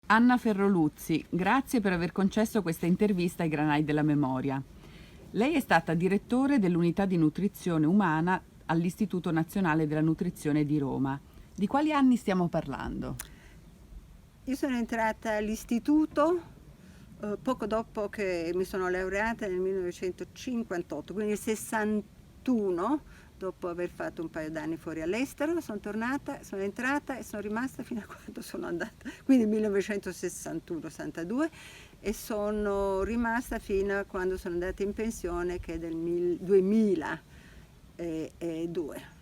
Anna Ferroluzzi, grazie per aver concesso questa intervista ai Granai della Memoria. Lei è stata direttore dell'unità di nutrizione umana all'Istituto Nazionale della Nutrizione di Roma. Di quali anni stiamo parlando? Io sono entrata all'istituto poco dopo che mi sono laureata nel 1958, quindi nel 61, dopo aver fatto un paio d'anni fuori all'estero, sono tornata, sono entrata e sono rimasta fino a quando sono andata, quindi 1961-62, e sono rimasta fino a quando sono andata in pensione, che è del 2002.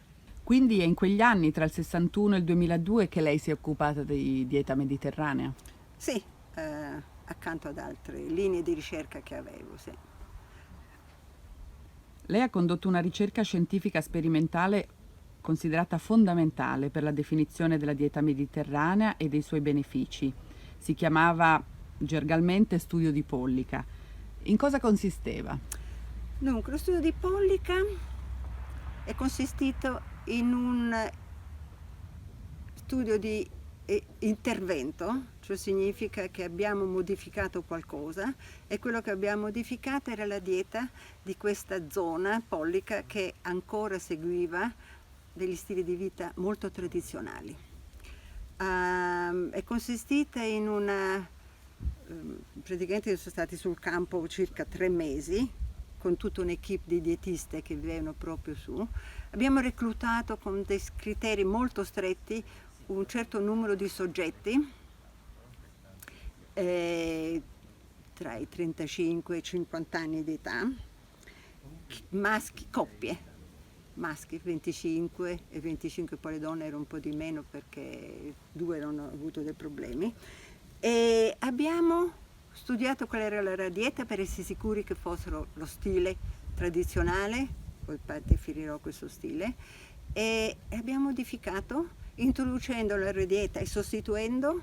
Quindi è in quegli anni, tra il 61 e il 2002, che lei si è occupata di dieta mediterranea? Sì, accanto ad altre linee di ricerca che avevo, sì. Lei ha condotto una ricerca scientifica sperimentale considerata fondamentale per la definizione della dieta mediterranea e dei suoi benefici. Si chiamava gergalmente studio di Pollica. In cosa consisteva? Dunque, lo studio di Pollica è consistito in un studio di intervento, cioè significa che abbiamo modificato qualcosa, e quello che abbiamo modificato era la dieta di questa zona pollica che ancora seguiva degli stili di vita molto tradizionali. È consistita in una praticamente sono stati sul campo circa 3 mesi con tutta un'equipe di dietiste che vivevano proprio su. Abbiamo reclutato con dei criteri molto stretti un certo numero di soggetti tra i 35 e i 50 anni di età, maschi, coppie, maschi 25 e 25, poi le donne erano un po' di meno perché 2 hanno avuto dei problemi, e abbiamo studiato qual era la dieta per essere sicuri che fossero lo stile tradizionale, poi definirò questo stile, e abbiamo modificato introducendo la dieta e sostituendo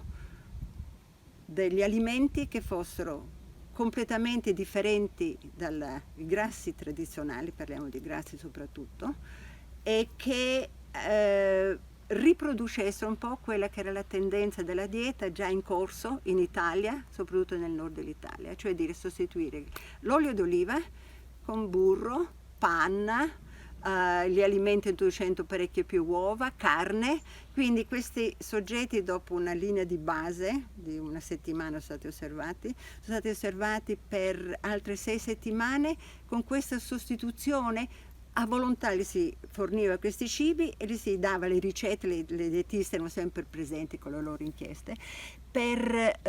degli alimenti che fossero completamente differenti dai grassi tradizionali, parliamo di grassi soprattutto, e che riproducessero un po' quella che era la tendenza della dieta già in corso in Italia, soprattutto nel nord dell'Italia, cioè di sostituire l'olio d'oliva con burro, panna, gli alimenti introducendo parecchie più uova, carne. Quindi questi soggetti, dopo una linea di base di una settimana, sono stati osservati per altre 6 settimane con questa sostituzione. A volontà gli si forniva questi cibi e gli si dava le ricette, le dietiste erano sempre presenti con le loro inchieste, per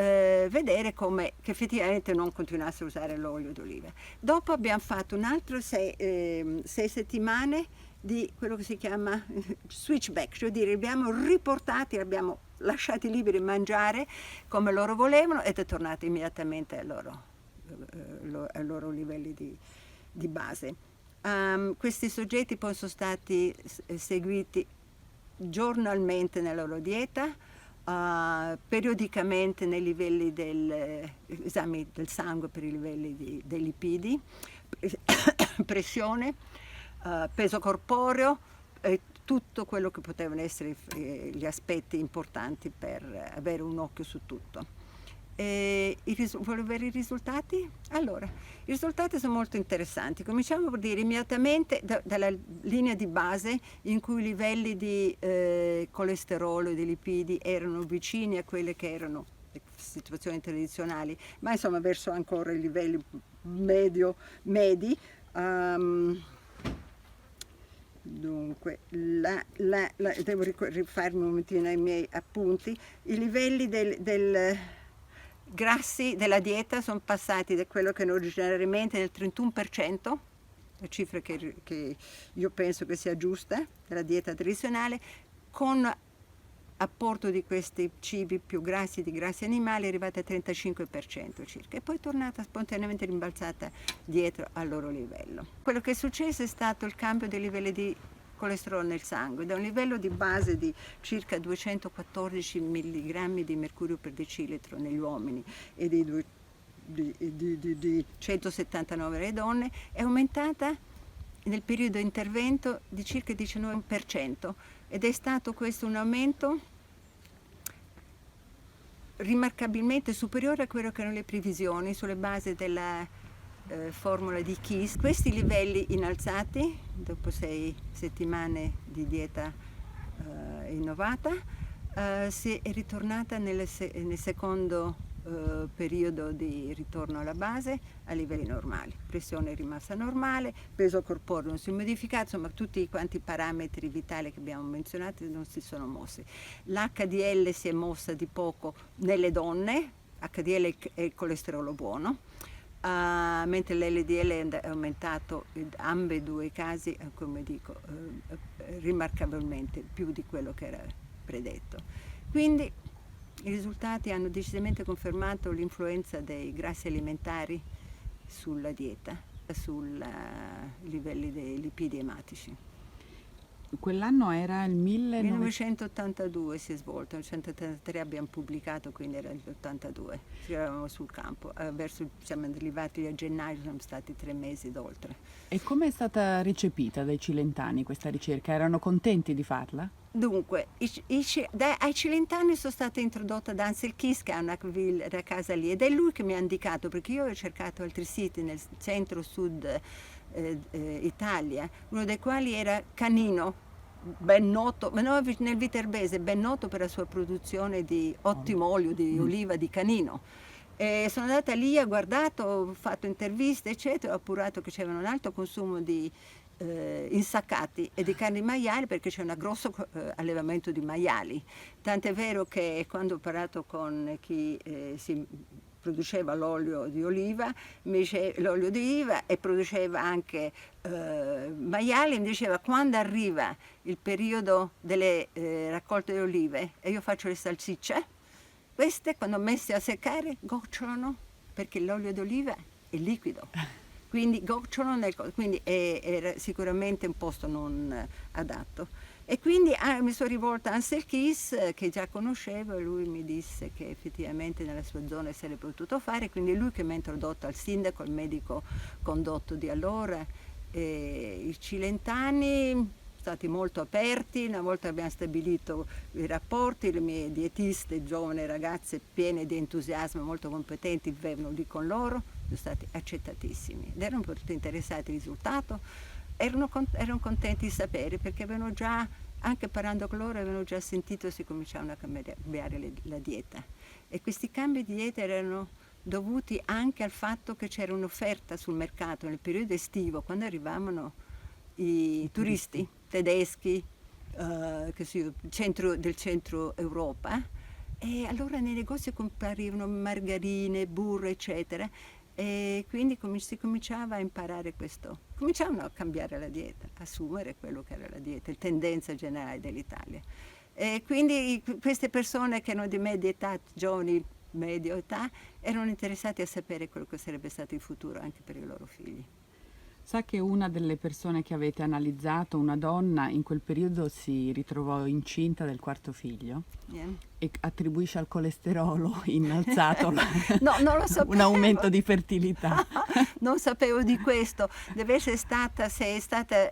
vedere come che effettivamente non continuasse a usare l'olio d'oliva. Dopo abbiamo fatto un altro 6 settimane di quello che si chiama switchback, cioè dire abbiamo riportati, abbiamo lasciati liberi di mangiare come loro volevano ed è tornato immediatamente ai loro livelli di base. Questi soggetti poi sono stati seguiti giornalmente nella loro dieta, periodicamente nei livelli esami del sangue per i livelli dei lipidi, pressione, peso corporeo e tutto quello che potevano essere gli aspetti importanti per avere un occhio su tutto. Volevo vedere i risultati? Allora, i risultati sono molto interessanti. Cominciamo per dire immediatamente dalla linea di base in cui i livelli di colesterolo e di lipidi erano vicini a quelle che erano le situazioni tradizionali, ma insomma verso ancora i livelli medi. Dunque, devo rifarmi un momentino ai miei appunti. I livelli del grassi della dieta sono passati da quello che erano originariamente del 31%, la cifra che io penso che sia giusta, della dieta tradizionale, con apporto di questi cibi più grassi, di grassi animali, è arrivata al 35% circa, e poi è tornata spontaneamente rimbalzata dietro al loro livello. Quello che è successo è stato il cambio dei livelli di colesterolo nel sangue, da un livello di base di circa 214 mg di mercurio per decilitro negli uomini e di 179 nelle donne, è aumentata nel periodo di intervento di circa il 19%, ed è stato questo un aumento rimarcabilmente superiore a quello che erano le previsioni sulle basi della formula di Keys. Questi livelli innalzati, dopo 6 settimane di dieta innovata, si è ritornata nel secondo periodo di ritorno alla base a livelli normali. Pressione è rimasta normale, peso corporeo non si è modificato, insomma tutti quanti i parametri vitali che abbiamo menzionato non si sono mossi. L'HDL si è mossa di poco nelle donne, HDL è il colesterolo buono, mentre l'LDL è aumentato in ambedue i casi, come dico, rimarcabilmente più di quello che era predetto. Quindi i risultati hanno decisamente confermato l'influenza dei grassi alimentari sulla dieta, sui livelli dei lipidi ematici. Quell'anno era il 1982 si è svolto, nel 1983 abbiamo pubblicato, quindi era l'82, eravamo sul campo, siamo arrivati a gennaio, siamo stati 3 mesi d'oltre. E come è stata ricepita dai cilentani questa ricerca? Erano contenti di farla? Dunque, ai Cilentani sono stata introdotta da Ansel Keys, che ha una casa lì, ed è lui che mi ha indicato, perché io ho cercato altri siti nel centro-sud Italia, uno dei quali era Canino, ben noto, nel Viterbese, ben noto per la sua produzione di ottimo olio di oliva di Canino. E sono andata lì, ho guardato, ho fatto interviste, eccetera, ho appurato che c'era un alto consumo di insaccati e di carni maiali, perché c'è un grosso allevamento di maiali. Tant'è vero che quando ho parlato con chi si produceva l'olio di oliva, mi dice l'olio di oliva, e produceva anche maiali, mi diceva: quando arriva il periodo delle raccolte di olive e io faccio le salsicce, queste quando messe a seccare gocciolano, perché l'olio d'oliva è liquido. Quindi gocciolano, quindi era sicuramente un posto non adatto. E quindi mi sono rivolta a Ansel Keys, che già conoscevo, e lui mi disse che effettivamente nella sua zona sarebbe potuto fare, quindi è lui che mi ha introdotto al sindaco, il medico condotto di allora. I cilentani stati molto aperti, una volta abbiamo stabilito i rapporti, le mie dietiste, giovani ragazze piene di entusiasmo, molto competenti, vivevano lì con loro, sono stati accettatissimi ed erano molto interessati al risultato, erano contenti di sapere, perché avevano già, anche parlando con loro, avevano già sentito che si cominciavano a cambiare la dieta, e questi cambi di dieta erano dovuti anche al fatto che c'era un'offerta sul mercato nel periodo estivo, quando arrivavano i turisti tedeschi del centro Europa, e allora nei negozi comparivano margarine, burro, eccetera, e quindi si cominciava a imparare questo, cominciavano a cambiare la dieta, a assumere quello che era la dieta, la tendenza generale dell'Italia. E quindi queste persone che erano di media età, giovani, medio età, erano interessati a sapere quello che sarebbe stato il futuro anche per i loro figli. Sa che una delle persone che avete analizzato, una donna, in quel periodo si ritrovò incinta del 4º figlio? Yeah. E attribuisce al colesterolo innalzato no, non lo sapevo. Un aumento di fertilità. Non sapevo di questo. Deve essere stata, se è stata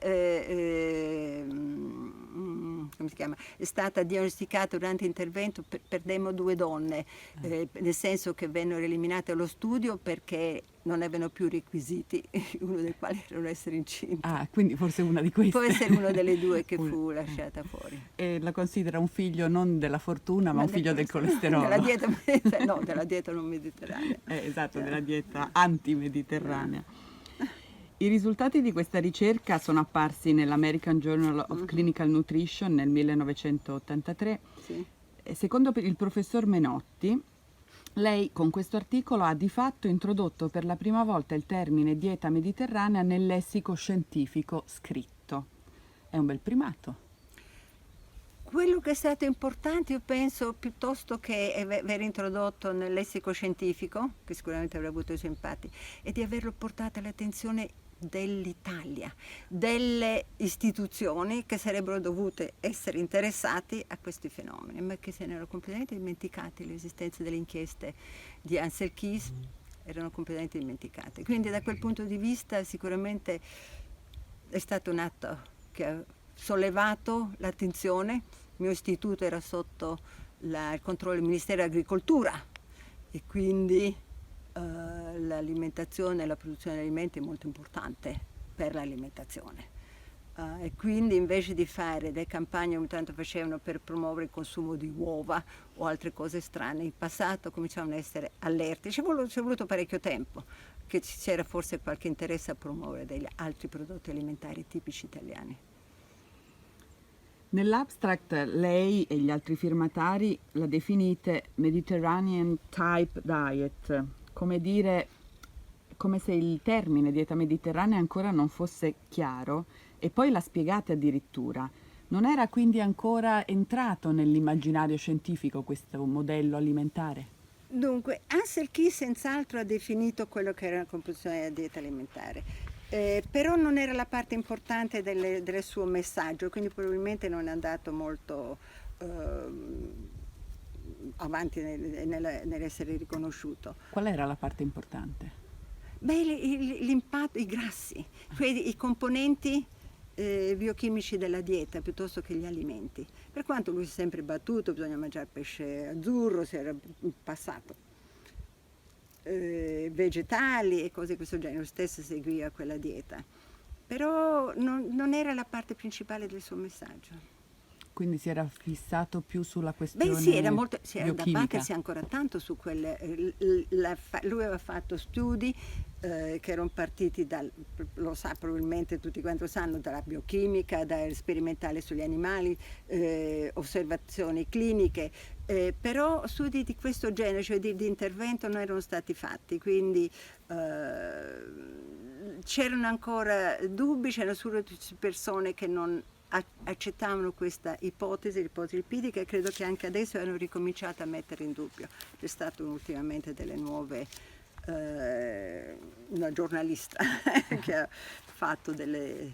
come si chiama? È stata diagnosticata durante l'intervento, perdemmo 2 donne, nel senso che vennero eliminate dallo studio perché non avevano più requisiti, uno dei quali era essere incinta. Ah, quindi forse una di queste. Può essere una delle 2 che fu lasciata fuori. E la considera un figlio non della fortuna, ma un figlio del colesterolo. Della dieta, no, della dieta non mediterranea. Esatto, della dieta antimediterranea. I risultati di questa ricerca sono apparsi nell'American Journal of Clinical Nutrition nel 1983. Sì. Secondo il professor Menotti, lei con questo articolo ha di fatto introdotto per la prima volta il termine dieta mediterranea nel lessico scientifico scritto. È un bel primato. Quello che è stato importante, io penso, piuttosto che aver introdotto nel lessico scientifico, che sicuramente avrà avuto i suoi impatti, è di averlo portato all'attenzione dell'Italia, delle istituzioni che sarebbero dovute essere interessati a questi fenomeni, ma che se ne erano completamente dimenticati. L'esistenza delle inchieste di Ansel Keys erano completamente dimenticate. Quindi da quel punto di vista sicuramente è stato un atto che ha sollevato l'attenzione. Il mio istituto era sotto il controllo del Ministero dell'Agricoltura e quindi l'alimentazione e la produzione di alimenti è molto importante per l'alimentazione. E quindi invece di fare le campagne ogni tanto facevano per promuovere il consumo di uova o altre cose strane, in passato cominciavano ad essere allerti. Ci è voluto parecchio tempo che c'era forse qualche interesse a promuovere degli altri prodotti alimentari tipici italiani. Nell'abstract lei e gli altri firmatari la definite Mediterranean Type Diet, come dire, come se il termine dieta mediterranea ancora non fosse chiaro, e poi la spiegate addirittura. Non era quindi ancora entrato nell'immaginario scientifico questo modello alimentare? Dunque, Ansel Keys senz'altro ha definito quello che era la composizione della dieta alimentare, però non era la parte importante del suo messaggio, quindi probabilmente non è andato molto avanti nell'essere riconosciuto. Qual era la parte importante? Beh, l'impatto, i grassi, cioè i componenti biochimici della dieta piuttosto che gli alimenti. Per quanto lui si è sempre battuto, bisogna mangiare pesce azzurro, si era passato, vegetali e cose di questo genere, lo stesso seguiva quella dieta. Però non era la parte principale del suo messaggio. Quindi si era fissato più sulla questione Beh sì, era da biochimica. battersi ancora tanto su quelle. Lui aveva fatto studi che erano partiti lo sa probabilmente, tutti quanti lo sanno, dalla biochimica, dal sperimentale sugli animali, osservazioni cliniche, però studi di questo genere, cioè di intervento, non erano stati fatti, quindi c'erano ancora dubbi, c'erano solo persone che non accettavano questa ipotesi, l'ipotesi lipidica, e credo che anche adesso hanno ricominciato a mettere in dubbio. C'è stato ultimamente delle nuove, una giornalista che ha fatto delle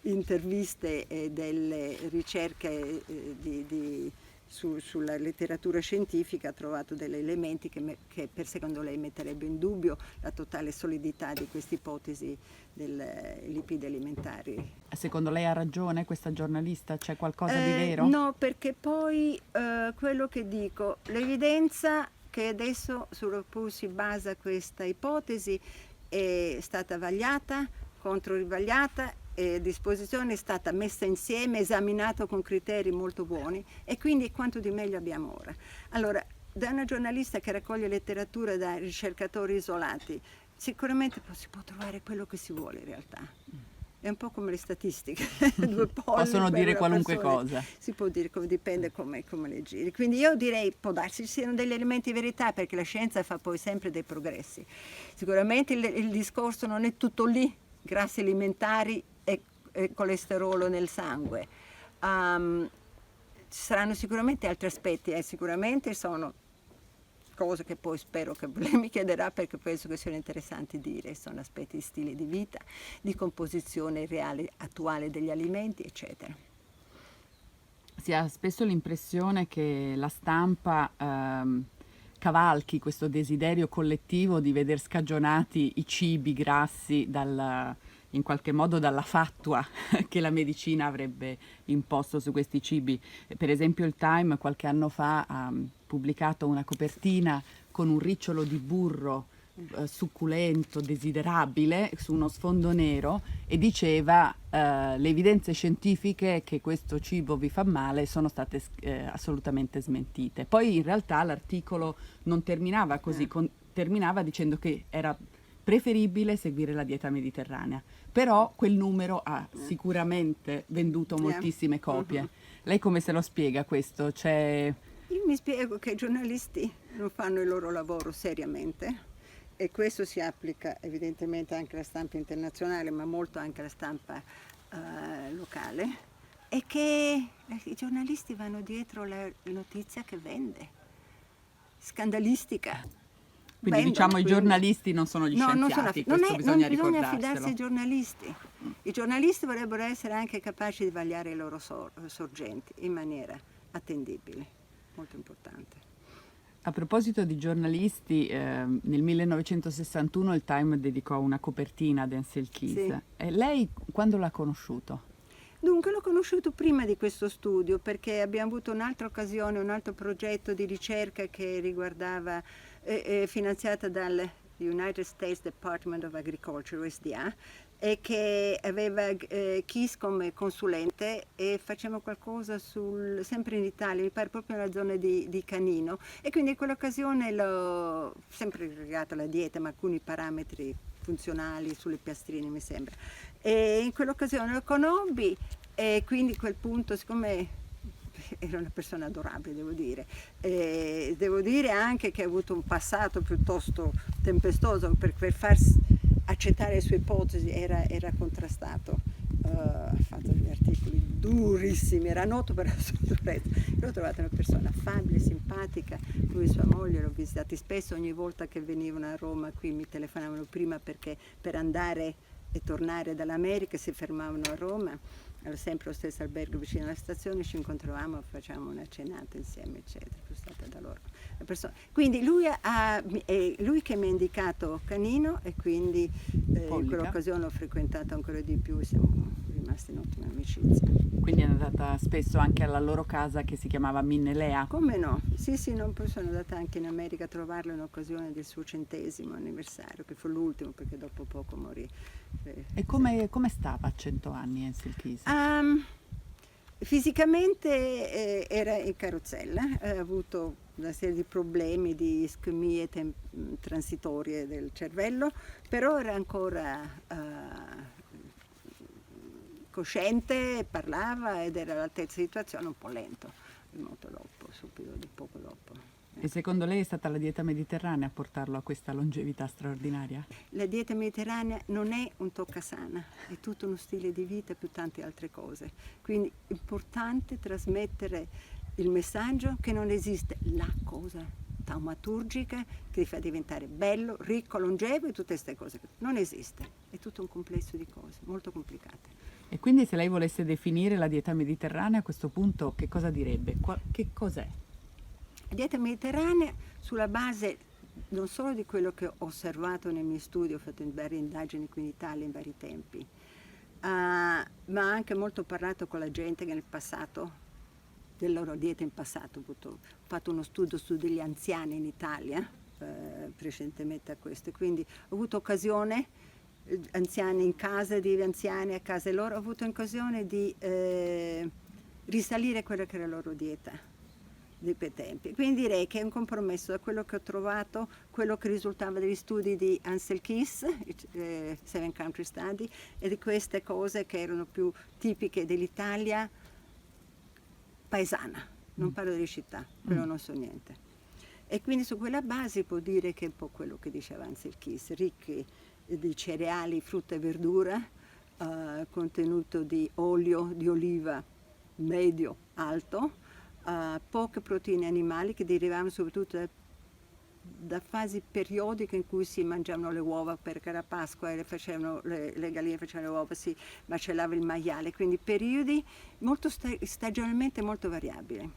interviste e delle ricerche sulla letteratura scientifica, ha trovato degli elementi che per secondo lei metterebbe in dubbio la totale solidità di questa ipotesi dei lipidi alimentari. Secondo lei ha ragione questa giornalista? C'è qualcosa di vero? No, perché poi quello che dico, l'evidenza che adesso sulla cui si basa questa ipotesi è stata vagliata, controrivagliata, e a disposizione è stata messa insieme, esaminata con criteri molto buoni, e quindi quanto di meglio abbiamo ora. Allora, da una giornalista che raccoglie letteratura da ricercatori isolati, sicuramente si può trovare quello che si vuole in realtà. È un po' come le statistiche, due polli, possono dire qualunque persone, cosa. Si può dire, dipende come le giri. Quindi io direi, può darsi ci siano degli elementi di verità, perché la scienza fa poi sempre dei progressi. Sicuramente il discorso non è tutto lì, grassi alimentari e colesterolo nel sangue. Ci saranno sicuramente altri aspetti, sicuramente sono cose che poi spero che lei mi chiederà, perché penso che siano interessanti dire, sono aspetti di stile di vita, di composizione reale, attuale degli alimenti, eccetera. Si ha spesso l'impressione che la stampa cavalchi questo desiderio collettivo di veder scagionati i cibi grassi in qualche modo dalla fatua che la medicina avrebbe imposto su questi cibi. Per esempio il Time qualche anno fa ha pubblicato una copertina con un ricciolo di burro succulento, desiderabile, su uno sfondo nero, e diceva le evidenze scientifiche che questo cibo vi fa male sono state assolutamente smentite. Poi in realtà l'articolo non terminava così, terminava dicendo che era preferibile seguire la dieta mediterranea, però quel numero ha sicuramente venduto moltissime copie. Lei come se lo spiega questo? Io mi spiego che i giornalisti non fanno il loro lavoro seriamente, e questo si applica evidentemente anche alla stampa internazionale, ma molto anche alla stampa locale, e che i giornalisti vanno dietro la notizia che vende, scandalistica. Quindi diciamo i giornalisti non sono gli scienziati, questo bisogna ricordarselo. Non bisogna affidarsi ai giornalisti. I giornalisti vorrebbero essere anche capaci di vagliare i loro sorgenti in maniera attendibile, molto importante. A proposito di giornalisti, nel 1961 il Time dedicò una copertina ad Ansel Keys. Sì. E lei quando l'ha conosciuto? Dunque l'ho conosciuto prima di questo studio perché abbiamo avuto un'altra occasione, un altro progetto di ricerca che riguardava, finanziata dal United States Department of Agriculture, USDA, e che aveva Kiss come consulente, e facciamo qualcosa sempre in Italia, mi pare proprio nella zona di Canino, e quindi in quell'occasione l'ho sempre legato alla dieta, ma alcuni parametri funzionali sulle piastrine mi sembra, e in quell'occasione lo conobbi, e quindi a quel punto, siccome era una persona adorabile, devo dire. E devo dire anche che ha avuto un passato piuttosto tempestoso, per farsi accettare le sue ipotesi era contrastato. Ha fatto degli articoli durissimi, era noto per la sua durezza. Io l'ho trovata una persona affabile, simpatica. Lui e sua moglie l'ho visitati spesso, ogni volta che venivano a Roma qui mi telefonavano prima, perché per andare e tornare dall'America si fermavano a Roma. Era sempre lo stesso albergo vicino alla stazione, ci incontravamo, facciamo una cenata insieme, eccetera. Sono stata da loro la persona. Quindi è lui che mi ha indicato Canino, e quindi in quell'occasione l'ho frequentato ancora di più, siamo rimasti in ottima amicizia. Quindi è andata spesso anche alla loro casa, che si chiamava Minnelea? Come no? Sì, poi sono andata anche in America a trovarlo in occasione del suo 100° anniversario, che fu l'ultimo perché dopo poco morì. E come stava a 100 anni Ansel Keys? Fisicamente era in carrozzella, ha avuto una serie di problemi, di ischemie transitorie del cervello, però era ancora cosciente, parlava ed era all'altezza di situazione, un po' lento, molto dopo, subito, di poco dopo. E secondo lei è stata la dieta mediterranea a portarlo a questa longevità straordinaria? La dieta mediterranea non è un toccasana, è tutto uno stile di vita più tante altre cose. Quindi è importante trasmettere il messaggio che non esiste la cosa taumaturgica che ti fa diventare bello, ricco, longevo e tutte queste cose. Non esiste, è tutto un complesso di cose molto complicate. E quindi se lei volesse definire la dieta mediterranea a questo punto, che cosa direbbe? Che cos'è? La dieta mediterranea, sulla base non solo di quello che ho osservato nei miei studi, ho fatto varie indagini qui in Italia in vari tempi, ma anche molto parlato con la gente che nel passato, della loro dieta in passato, ho fatto uno studio su degli anziani in Italia precedentemente a questo, quindi ho avuto occasione, anziani in casa, di anziani a casa loro, ho avuto occasione di risalire quella che era la loro dieta di quei tempi. Quindi direi che è un compromesso da quello che ho trovato, quello che risultava dagli studi di Ansel Keys, Seven Country Study, e di queste cose che erano più tipiche dell'Italia paesana. Non parlo delle città, quello non so niente. E quindi su quella base può dire che è un po' quello che diceva Ansel Keys, ricchi di cereali, frutta e verdura, contenuto di olio di oliva medio alto, poche proteine animali che derivavano soprattutto da fasi periodiche in cui si mangiavano le uova, perché era Pasqua e le galline facevano le uova, si macellava il maiale, quindi periodi molto stagionalmente molto variabili.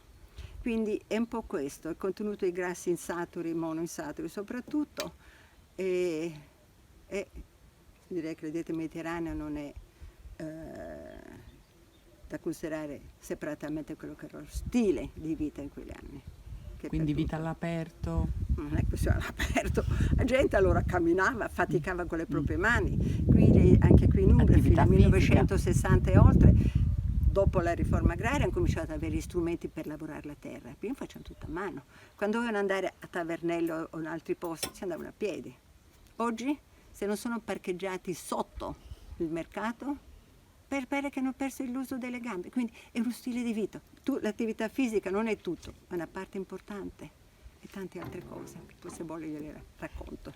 Quindi è un po' questo, il contenuto di grassi insaturi, monoinsaturi soprattutto, e direi che la dieta mediterranea non è da considerare separatamente quello che era lo stile di vita in quegli anni. Quindi vita all'aperto? Non è questione all'aperto, la gente allora camminava, faticava con le proprie mani, anche qui in Umbria, fino al 1960 e oltre, dopo la riforma agraria, hanno cominciato ad avere gli strumenti per lavorare la terra, prima facevano tutto a mano, quando dovevano andare a Tavernello o in altri posti si andavano a piedi. Oggi, se non sono parcheggiati sotto il mercato, perché hanno perso l'uso delle gambe, quindi è uno stile di vita. L'attività fisica non è tutto, è una parte importante e tante altre cose, poi se vuole gliele racconto.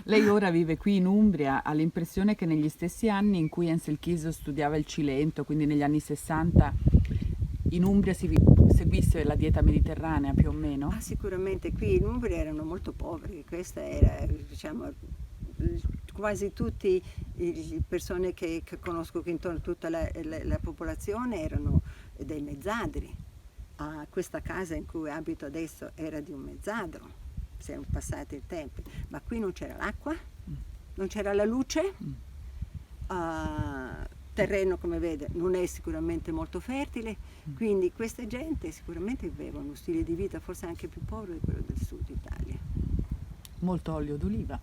Lei ora vive qui in Umbria, ha l'impressione che negli stessi anni in cui Ansel Keys studiava il Cilento, quindi negli anni 60, in Umbria si seguisse la dieta mediterranea più o meno? Sicuramente, qui in Umbria erano molto poveri, questa era, diciamo, quasi tutte le persone che conosco, che intorno a tutta la popolazione erano dei mezzadri. Questa casa in cui abito adesso era di un mezzadro, siamo passati i tempi, ma qui non c'era l'acqua, non c'era la luce, terreno, come vede, non è sicuramente molto fertile, quindi questa gente sicuramente viveva uno stile di vita forse anche più povero di quello del sud Italia. Molto olio d'oliva.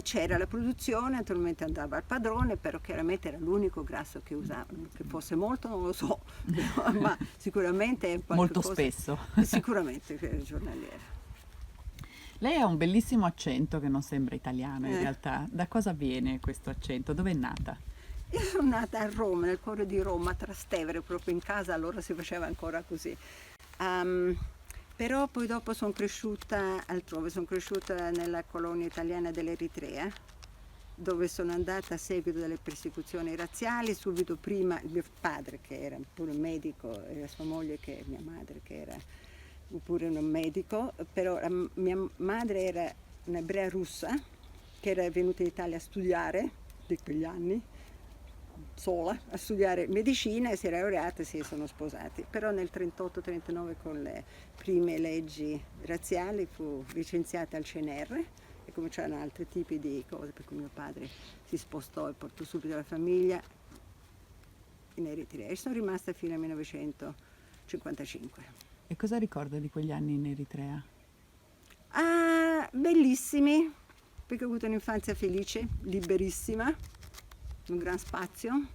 C'era la produzione, naturalmente andava al padrone, però chiaramente era l'unico grasso che usavano, che fosse molto non lo so, ma sicuramente è Molto cosa, spesso. sicuramente giornaliera. Lei ha un bellissimo accento che non sembra italiano in realtà. Da cosa viene questo accento? Dove è nata? Io sono nata a Roma, nel cuore di Roma, a Trastevere, proprio in casa, allora si faceva ancora così. Però poi dopo sono cresciuta altrove, sono cresciuta nella colonia italiana dell'Eritrea, dove sono andata a seguito delle persecuzioni razziali, subito prima il mio padre che era pure un medico e la sua moglie che è mia madre che era pure un medico, però la mia madre era un'ebrea russa che era venuta in Italia a studiare di quegli anni, sola, a studiare medicina e si era laureata e si sono sposati. Però nel 38-39 con le prime leggi razziali fu licenziata al CNR e cominciarono altri tipi di cose, per cui mio padre si spostò e portò subito la famiglia in Eritrea e sono rimasta fino al 1955. E cosa ricorda di quegli anni in Eritrea? Bellissimi, perché ho avuto un'infanzia felice, liberissima, un gran spazio.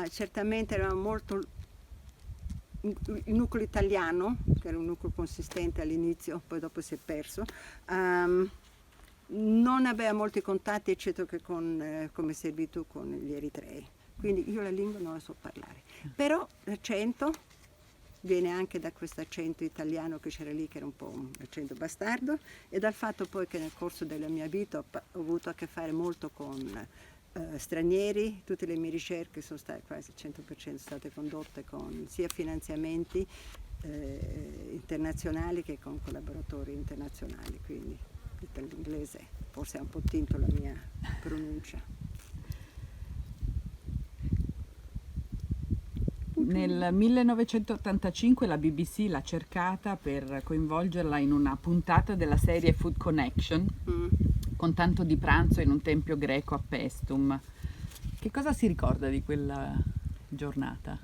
Certamente era molto il nucleo italiano, che era un nucleo consistente all'inizio, poi dopo si è perso. Non aveva molti contatti, eccetera, che come servitù con gli eritrei. Quindi io la lingua non la so parlare. Però l'accento viene anche da questo accento italiano che c'era lì, che era un po' un accento bastardo, e dal fatto poi che nel corso della mia vita ho avuto a che fare molto con stranieri, tutte le mie ricerche sono state quasi 100% state condotte con sia finanziamenti internazionali che con collaboratori internazionali, quindi l'inglese forse ha un po' tinto la mia pronuncia. Nel 1985 la BBC l'ha cercata per coinvolgerla in una puntata della serie Food Connection, con tanto di pranzo in un tempio greco a Paestum. Che cosa si ricorda di quella giornata?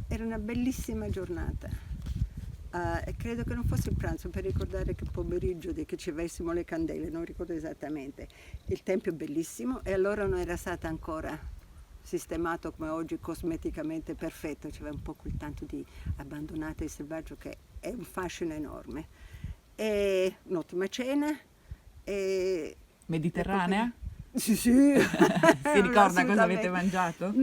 Era una bellissima giornata. E credo che non fosse il pranzo per ricordare che pomeriggio che ci avessimo le candele, non ricordo esattamente. Il tempio è bellissimo e allora non era stata ancora sistemato come oggi, cosmeticamente perfetto, c'era un po' quel tanto di abbandonato e selvaggio che è un fascino enorme. E un'ottima cena. Mediterranea? Sì. Si ricorda cosa avete mangiato?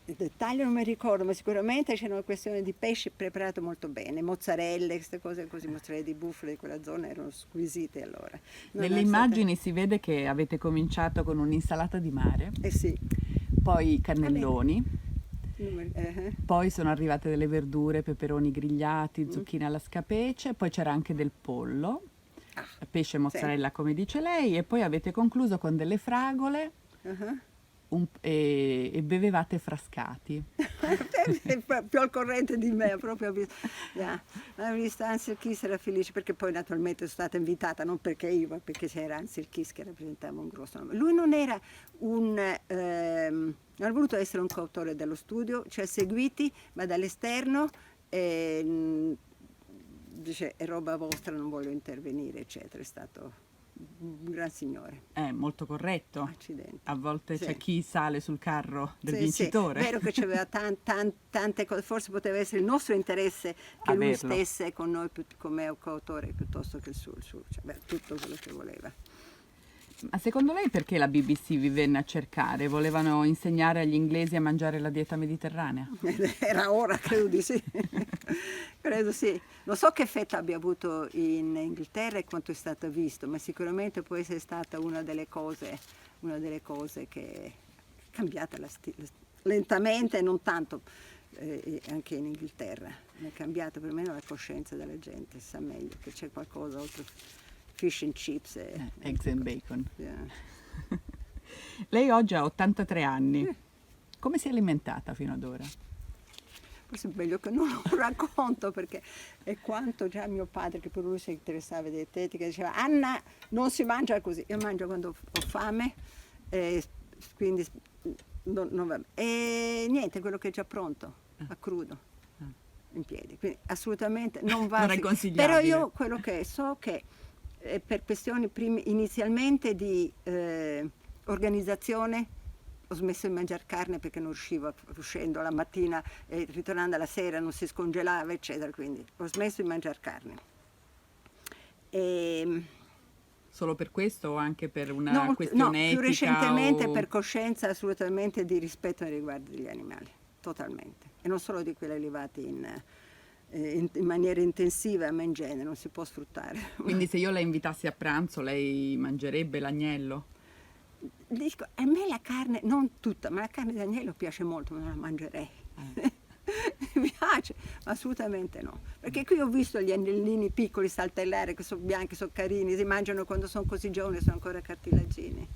Il dettaglio non mi ricordo, ma sicuramente c'era una questione di pesce preparato molto bene, mozzarelle, queste cose così, mozzarelle di bufala di quella zona erano squisite allora. Nelle immagini si vede che avete cominciato con un'insalata di mare. Sì. Poi cannelloni, poi sono arrivate delle verdure, peperoni grigliati, zucchine alla scapece, poi c'era anche del pollo, pesce e mozzarella come dice lei, e poi avete concluso con delle fragole e bevevate frascati. Più al corrente di me, proprio la vista Ansel Keys era felice perché poi naturalmente sono stata invitata, non perché io, ma perché c'era Ansel Keys che rappresentava un grosso nome. Lui non era non ha voluto essere un coautore dello studio, ci ha seguiti, ma dall'esterno dice è roba vostra, non voglio intervenire, eccetera. È stato un gran signore. È molto corretto. Accidenti. A volte Sì. c'è chi sale sul carro del Sì, vincitore. Sì, è vero che c'aveva tante cose, forse poteva essere il nostro interesse che lui stesse con noi come coautore piuttosto che il suo, cioè, tutto quello che voleva. Ma secondo lei perché la BBC vi venne a cercare? Volevano insegnare agli inglesi a mangiare la dieta mediterranea? Era ora, credo di sì. Credo sì. Non so che effetto abbia avuto in Inghilterra e quanto è stato visto, ma sicuramente può essere stata una delle cose che è cambiata lentamente, non tanto anche in Inghilterra. È cambiata perlomeno la coscienza della gente, sa meglio che c'è qualcosa oltre fish and chips e eggs and bacon. Yeah. Lei oggi ha 83 anni. Come si è alimentata fino ad ora? Forse è meglio che non lo racconto perché è quanto già mio padre, che per lui si interessava di dietetica, diceva Anna non si mangia così, io mangio quando ho fame, quindi non va bene. E niente, quello che è già pronto, a crudo, in piedi. Quindi assolutamente non va. Non è consigliabile. Però io quello che so che per questioni inizialmente di organizzazione ho smesso di mangiare carne perché non riuscivo, uscendo la mattina e ritornando alla sera non si scongelava, eccetera, quindi ho smesso di mangiare carne. Solo per questo o anche per una No, questione più etica? recentemente o... per coscienza assolutamente di rispetto nei riguardi degli animali, totalmente. E non solo di quelli allevati in maniera intensiva, ma in genere, non si può sfruttare. Quindi se io la invitassi a pranzo, lei mangerebbe l'agnello? Dico, a me la carne, non tutta, ma la carne d'agnello piace molto, ma non la mangerei. Mi piace, ma assolutamente no. Perché qui ho visto gli agnellini piccoli saltellare, che sono bianchi, sono carini, si mangiano quando sono così giovani, sono ancora cartilagini.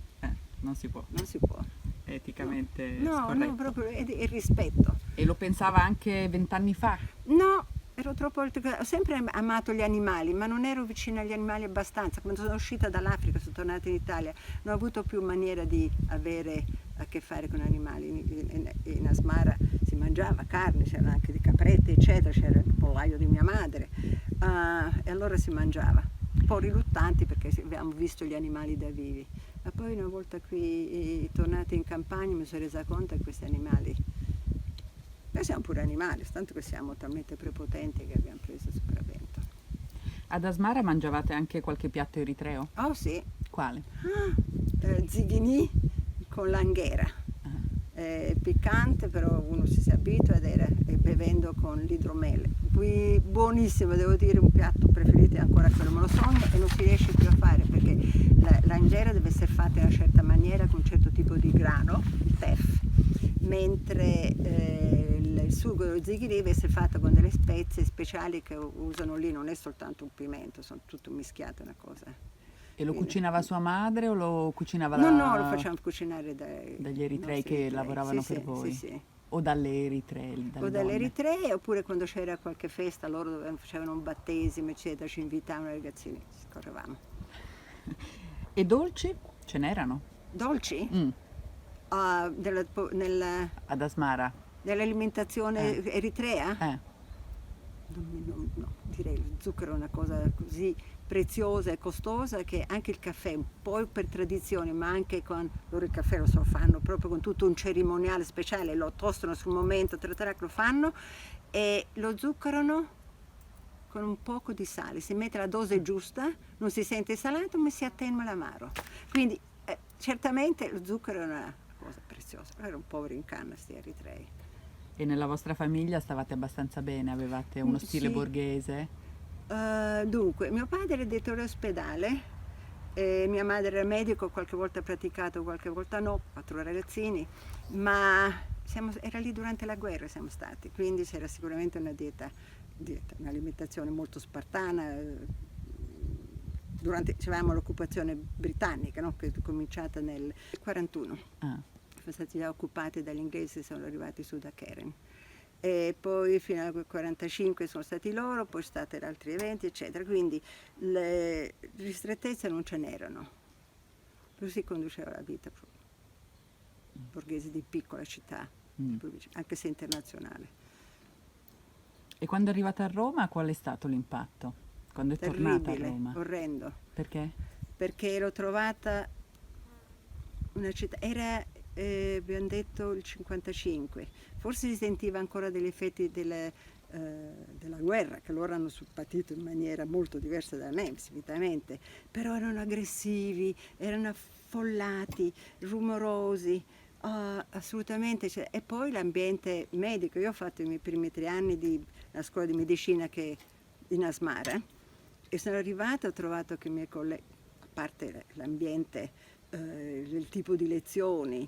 Non si può. Non si può. Eticamente No, scorretto. no, proprio il rispetto. E lo pensava anche 20 anni fa? No, ero troppo. Ho sempre amato gli animali, ma non ero vicina agli animali abbastanza. Quando sono uscita dall'Africa, sono tornata in Italia, non ho avuto più maniera di avere a che fare con animali. In Asmara si mangiava carne, c'erano anche di caprette, eccetera, c'era il pollaio di mia madre, e allora si mangiava. Un po' riluttanti perché abbiamo visto gli animali da vivi. Ma poi una volta qui tornata in campagna mi sono resa conto che questi animali, noi siamo pure animali, tanto che siamo talmente prepotenti che abbiamo preso il sopravvento. Ad Asmara mangiavate anche qualche piatto eritreo? Oh sì, Quale? zighinì con l'anghera, piccante però uno si abitua e bevendo con l'idromele. Buonissimo, devo dire, un piatto preferito è ancora quello, me lo sogno e non si riesce più a fare perché l'anghera deve essere fatta in una certa maniera con un certo tipo di grano, il teff, mentre il sugo dello zighinì deve essere fatto con delle spezie speciali che usano lì, non è soltanto un pimento, sono tutto mischiato, una cosa. E lo cucinava sua madre o lo cucinava No, lo facciamo cucinare dagli eritrei che lavoravano per voi? Sì. O dalle eritree? O dalle eritree, oppure quando c'era qualche festa, loro facevano un battesimo, eccetera, ci invitavano i ragazzini, correvamo. E dolci? Ce n'erano? Dolci? Ad Asmara? Nell'alimentazione eritrea? No, direi il zucchero è una cosa così preziosa e costosa che anche il caffè, un po' per tradizione, ma anche con loro il caffè lo fanno proprio con tutto un cerimoniale speciale, lo tostano sul momento, lo fanno e lo zuccherano con un poco di sale, si mette la dose giusta, non si sente salato ma si attenua l'amaro. Quindi certamente lo zucchero è una cosa preziosa, però erano poveri in canna sti eritrei. E nella vostra famiglia stavate abbastanza bene? Avevate uno stile borghese? Dunque, mio padre era direttore ospedale, mia madre era medico, qualche volta ha praticato, qualche volta no, 4 ragazzini, ma era lì durante la guerra siamo stati, quindi c'era sicuramente una dieta, un'alimentazione molto spartana. C'avevamo l'occupazione britannica, no? Che è cominciata nel 1941. Siamo stati già occupati dagli inglesi, sono arrivati su da Keren. E poi fino al 1945 sono stati loro, poi stati altri eventi, eccetera. Quindi le ristrettezze non ce n'erano. Però si conduceva la vita borghese di piccola città, anche se internazionale. E quando è arrivata a Roma, qual è stato l'impatto? Quando è tornata a Roma? Orrendo. Perché? Perché l'ho trovata una città, abbiamo detto il 55, forse si sentiva ancora degli effetti della guerra, che loro hanno patito in maniera molto diversa da me, sicuramente, però erano aggressivi, erano affollati, rumorosi, assolutamente. E poi l'ambiente medico, io ho fatto i miei primi 3 anni di una scuola di medicina in Asmara, e sono arrivata e ho trovato che i miei colleghi, a parte l'ambiente, il tipo di lezioni,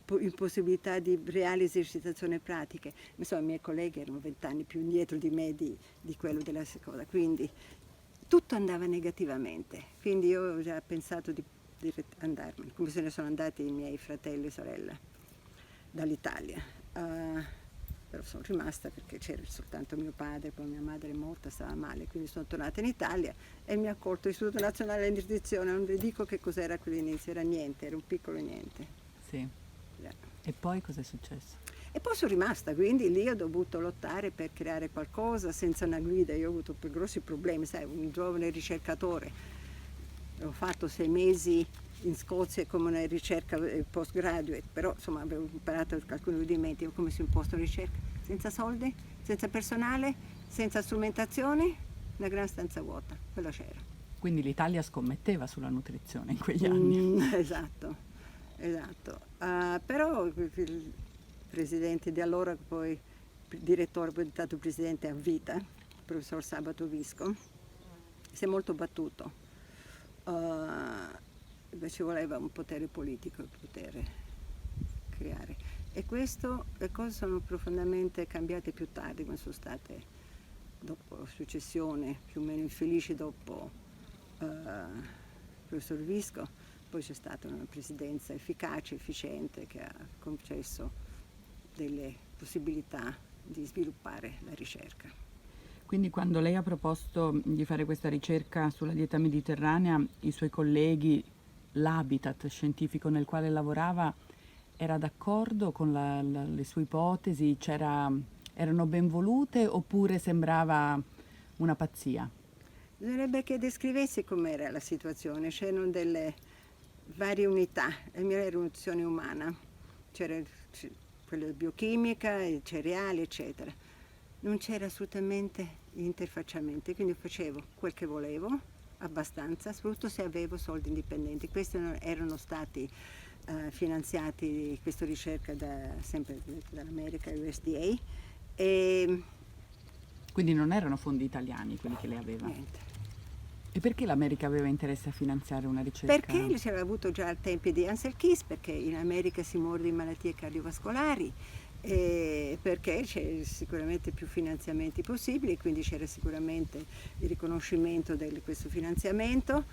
l'impossibilità di reali esercitazioni pratiche, insomma i miei colleghi erano 20 anni più indietro di me di quello della seconda, quindi tutto andava negativamente, quindi io ho già pensato di andarmene, come se ne sono andati i miei fratelli e sorelle dall'Italia. Però sono rimasta perché c'era soltanto mio padre, poi mia madre è morta, stava male, quindi sono tornata in Italia e mi ha accolto l'Istituto Nazionale di Nutrizione. Non vi dico che cos'era quell'inizio, era niente, era un piccolo niente. Sì. E poi cosa è successo? E poi sono rimasta, quindi lì ho dovuto lottare per creare qualcosa senza una guida. Io ho avuto grossi problemi, sai, un giovane ricercatore. Ho fatto 6 mesi in Scozia come una ricerca postgraduate, però insomma avevo imparato alcuni rudimenti, come si imposta una ricerca, senza soldi, senza personale, senza strumentazioni, una gran stanza vuota, quello c'era. Quindi l'Italia scommetteva sulla nutrizione in quegli anni. Esatto, esatto. Però il presidente di allora, poi direttore, poi è diventato presidente a vita, il professor Sabato Visco, si è molto battuto. Ci voleva un potere politico, il potere creare. E questo, le cose sono profondamente cambiate più tardi, quando sono state, dopo la successione, più o meno infelice dopo il professor Visco, poi c'è stata una presidenza efficace, efficiente, che ha concesso delle possibilità di sviluppare la ricerca. Quindi quando lei ha proposto di fare questa ricerca sulla dieta mediterranea, i suoi colleghi, l'habitat scientifico nel quale lavorava, era d'accordo con le sue ipotesi? Erano ben volute oppure sembrava una pazzia? Bisognerebbe che descrivessi com'era la situazione. C'erano delle varie unità, la mia era un'unione umana, c'era quella biochimica, i cereali, eccetera. Non c'era assolutamente interfacciamenti, quindi facevo quel che volevo, abbastanza, soprattutto se avevo soldi indipendenti. Questi erano stati finanziati, questa ricerca sempre dall'America, USDA. E Quindi non erano fondi italiani quelli che lei aveva? niente. E perché l'America aveva interesse a finanziare una ricerca? Perché c'era avuto già al tempi di Ansel Keys, perché in America si muore di malattie cardiovascolari, e perché c'è sicuramente più finanziamenti possibili, quindi c'era sicuramente il riconoscimento di questo finanziamento.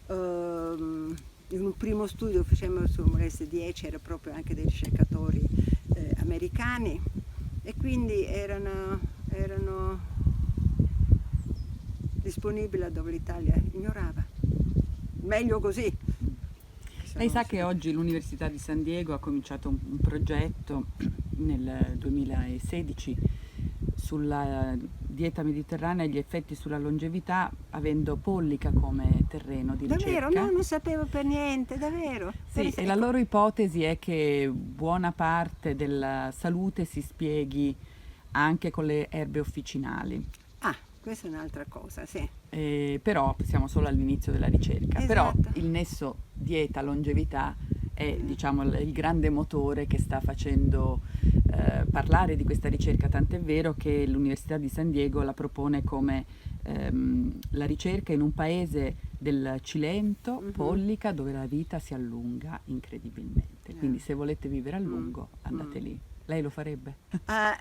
In un primo studio che facevamo su molestie 10 c'era proprio anche dei ricercatori americani, e quindi erano disponibili laddove l'Italia ignorava. Meglio così. Lei sa che oggi l'Università di San Diego ha cominciato un progetto nel 2016 sulla dieta mediterranea e gli effetti sulla longevità, avendo Pollica come terreno di ricerca. Davvero? No, non sapevo per niente, davvero. Sì, e la loro ipotesi è che buona parte della salute si spieghi anche con le erbe officinali. Ah, questa è un'altra cosa, sì. Però siamo solo all'inizio della ricerca. Esatto. Però il nesso dieta-longevità è diciamo il grande motore che sta facendo parlare di questa ricerca, tant'è vero che l'Università di San Diego la propone come la ricerca in un paese del Cilento, Pollica, dove la vita si allunga incredibilmente. Quindi se volete vivere a lungo andate lì. Lei lo farebbe?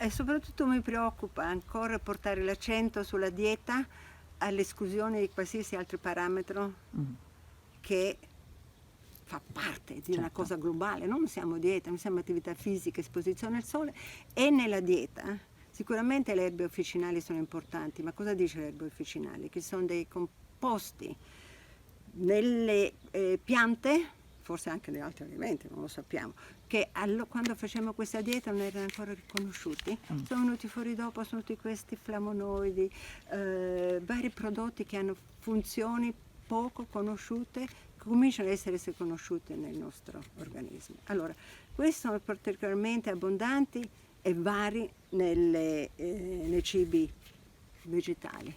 E soprattutto mi preoccupa ancora portare l'accento sulla dieta all'esclusione di qualsiasi altro parametro che fa parte di una cosa globale. Non siamo dieta, non siamo attività fisica, esposizione al sole. E nella dieta sicuramente le erbe officinali sono importanti, ma cosa dice le erbe officinali? Che sono dei composti nelle piante, forse anche negli altri alimenti, non lo sappiamo, che quando facciamo questa dieta non erano ancora riconosciuti. Sono venuti fuori dopo, sono tutti questi flavonoidi, vari prodotti che hanno funzioni poco conosciute, che cominciano ad essere conosciute nel nostro organismo. Allora, questi sono particolarmente abbondanti e vari nei cibi vegetali.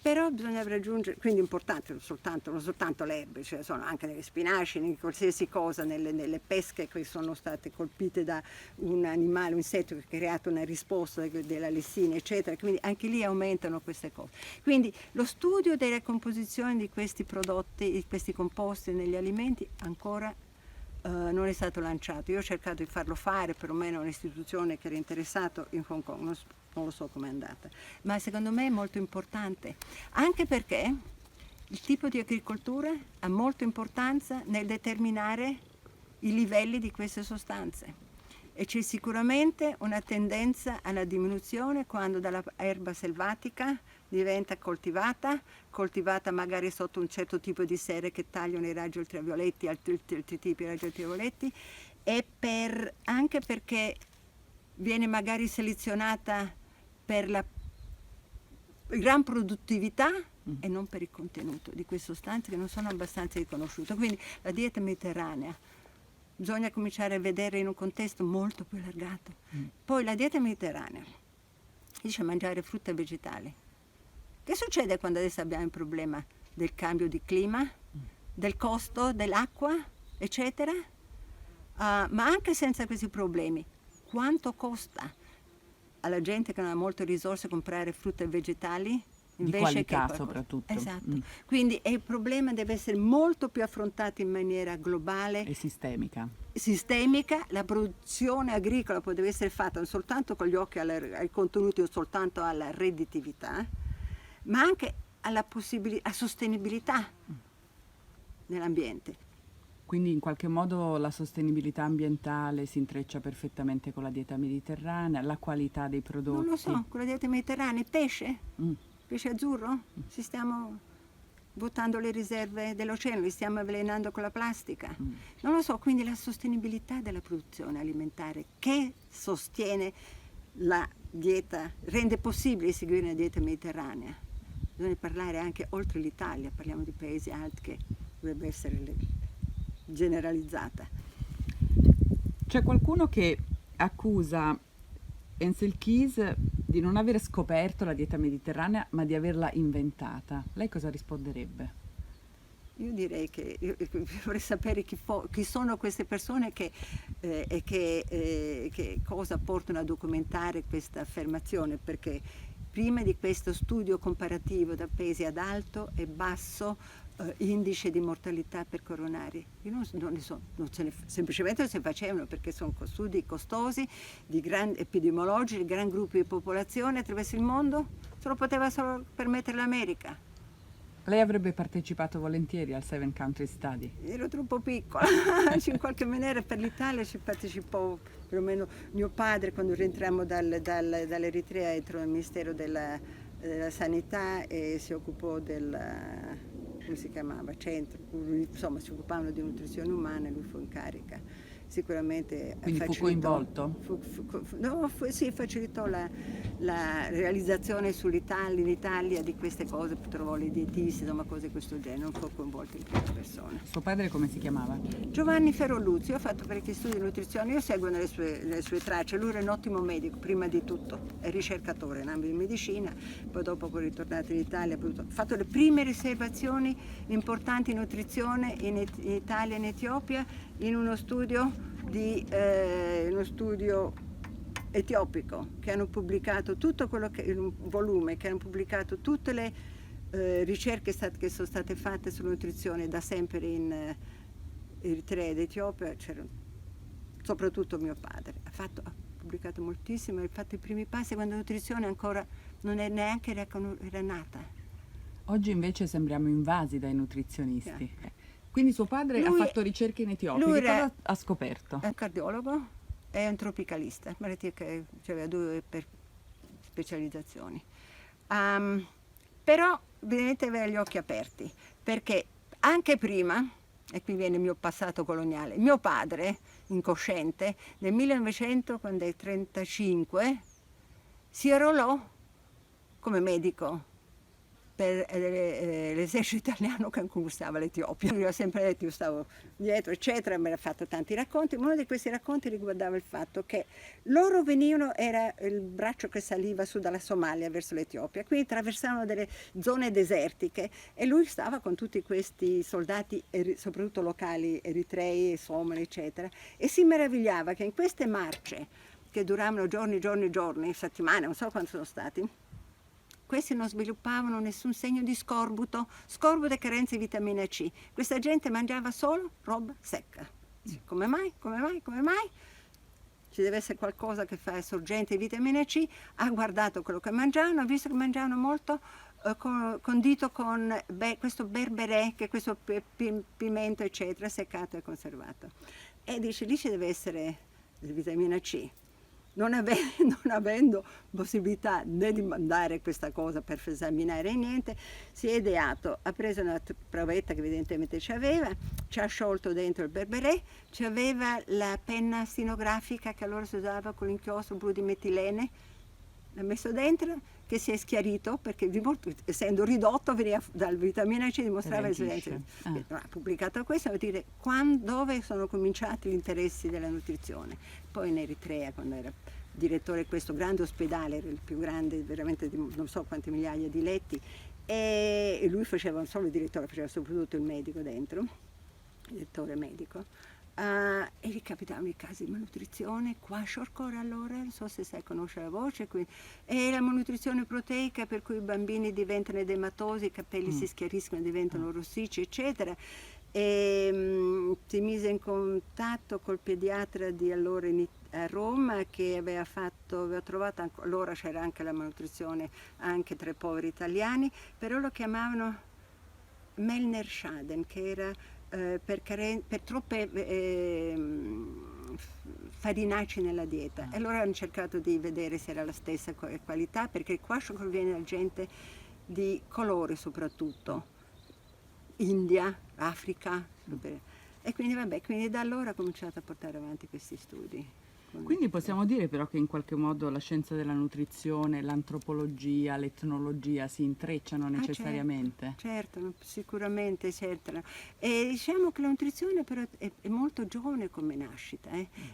Però bisogna raggiungere, quindi è importante non soltanto le erbe, cioè sono anche nelle spinaci, in qualsiasi cosa, nelle pesche che sono state colpite da un animale, un insetto che ha creato una risposta della lessina, eccetera, quindi anche lì aumentano queste cose. Quindi lo studio della composizione di questi prodotti, di questi composti negli alimenti ancora non è stato lanciato. Io ho cercato di farlo fare, perlomeno un'istituzione che era interessata in Hong Kong, non lo so com'è andata, ma secondo me è molto importante, anche perché il tipo di agricoltura ha molta importanza nel determinare i livelli di queste sostanze, e c'è sicuramente una tendenza alla diminuzione quando dalla erba selvatica diventa coltivata magari sotto un certo tipo di serre che tagliano i raggi ultravioletti, altri tipi di raggi ultravioletti, e anche perché viene magari selezionata per la gran produttività e non per il contenuto di queste sostanze che non sono abbastanza riconosciute. Quindi la dieta mediterranea bisogna cominciare a vedere in un contesto molto più allargato. Poi la dieta mediterranea dice mangiare frutta e vegetali. Che succede quando adesso abbiamo il problema del cambio di clima, del costo dell'acqua, eccetera? Ma anche senza questi problemi, quanto costa alla gente che non ha molte risorse comprare frutta e vegetali? Di qualità soprattutto. Esatto. Quindi il problema deve essere molto più affrontato in maniera globale E sistemica. La produzione agricola poi deve essere fatta non soltanto con gli occhi ai contenuti, non soltanto alla redditività, ma anche alla sostenibilità nell'ambiente. Quindi in qualche modo la sostenibilità ambientale si intreccia perfettamente con la dieta mediterranea, la qualità dei prodotti. Non lo so, con la dieta mediterranea, pesce? Pesce azzurro? Ci stiamo buttando le riserve dell'oceano, li stiamo avvelenando con la plastica. Non lo so, quindi la sostenibilità della produzione alimentare che sostiene la dieta, rende possibile seguire una dieta mediterranea. Bisogna parlare anche oltre l'Italia, parliamo di paesi altri che dovrebbe essere generalizzata. C'è qualcuno che accusa Ancel Keys di non aver scoperto la dieta mediterranea, ma di averla inventata. Lei cosa risponderebbe? Io direi che vorrei sapere chi sono queste persone e che cosa portano a documentare questa affermazione, perché prima di questo studio comparativo da paesi ad alto e basso indice di mortalità per coronari, io semplicemente non se ne facevano perché sono studi costosi, epidemiologici, di gran gruppi di popolazione attraverso il mondo, se lo poteva solo permettere l'America. Lei avrebbe partecipato volentieri al Seven Country Study? Ero troppo piccola, in qualche maniera per l'Italia ci partecipò perlomeno mio padre quando rientrammo dall'Eritrea, entrò nel Ministero della Sanità e si occupò come si chiamava, centro, insomma si occupavano di nutrizione umana e lui fu in carica. Sicuramente quindi fu coinvolto? Sì, facilitò la realizzazione in Italia di queste cose, trovò le dietisti, insomma cose di questo genere, non fu coinvolto in prima persona. Suo padre come si chiamava? Giovanni Ferroluzzi, io ho fatto parecchi studi di nutrizione, io seguo le sue tracce, lui era un ottimo medico prima di tutto, è ricercatore in ambito di medicina, poi dopo è ritornato in Italia, ha fatto le prime riservazioni importanti in nutrizione in Italia e in Etiopia in uno studio etiopico che hanno pubblicato tutto quello che in un volume che hanno pubblicato tutte le ricerche che sono state fatte sulla nutrizione da sempre in Eritrea ed Etiopia, c'era soprattutto mio padre ha pubblicato moltissimo, ha fatto i primi passi quando la nutrizione ancora non è neanche era nata. Oggi invece sembriamo invasi dai nutrizionisti. Quindi suo padre ha fatto ricerche in Etiopia, che cosa ha scoperto? È un cardiologo, è un tropicalista, che aveva 2 specializzazioni. Però vedete avere gli occhi aperti, perché anche prima, e qui viene il mio passato coloniale, mio padre, incosciente, nel 1935 si arruolò come medico per l'esercito italiano che conquistava l'Etiopia. Io ho sempre detto, io stavo dietro, eccetera, mi ha fatto tanti racconti, ma uno di questi racconti riguardava il fatto che loro venivano, era il braccio che saliva su dalla Somalia verso l'Etiopia, quindi attraversavano delle zone desertiche e lui stava con tutti questi soldati, soprattutto locali, eritrei, somali, eccetera, e si meravigliava che in queste marce, che duravano giorni, settimane, non so quanto sono stati, questi non sviluppavano nessun segno di scorbuto e carenze di vitamina C. Questa gente mangiava solo roba secca. Come mai? Ci deve essere qualcosa che fa sorgente di vitamina C. Ha guardato quello che mangiavano, ha visto che mangiavano molto condito con questo berberè, che è questo pimento, eccetera, seccato e conservato. E dice, lì ci deve essere vitamina C. non avendo possibilità né di mandare questa cosa per esaminare niente, si è ideato, ha preso una provetta che evidentemente c'aveva, ci ha sciolto dentro il berberè, c'aveva la penna stenografica che allora si usava con l'inchiostro blu di metilene, l'ha messo dentro, che si è schiarito perché essendo ridotto veniva dal vitamina C, dimostrava Reagisce. ha pubblicato questo, vuol dire dove sono cominciati gli interessi della nutrizione. Poi in Eritrea, quando era direttore di questo grande ospedale, era il più grande veramente di non so quante migliaia di letti, e lui faceva non solo il direttore, faceva soprattutto il medico dentro, il direttore medico. E gli capitavano i casi di malnutrizione, kwashiorkor allora, non so se sai, conosce la voce, e la malnutrizione proteica per cui i bambini diventano edematosi, i capelli si schiariscono, diventano rossicci, eccetera. E si mise in contatto col pediatra di allora a Roma che aveva trovato, allora c'era anche la malnutrizione anche tra i poveri italiani, però lo chiamavano Mellner-Schaden, che era per troppe farinacei nella dieta. E allora hanno cercato di vedere se era la stessa qualità, perché il kwashiorkor viene da gente di colore soprattutto, India, Africa, e quindi da allora ha cominciato a portare avanti questi studi. Quindi possiamo dire però che in qualche modo la scienza della nutrizione, l'antropologia, l'etnologia si intrecciano necessariamente? Certo, sicuramente c'entrano. E diciamo che la nutrizione però è molto giovane come nascita,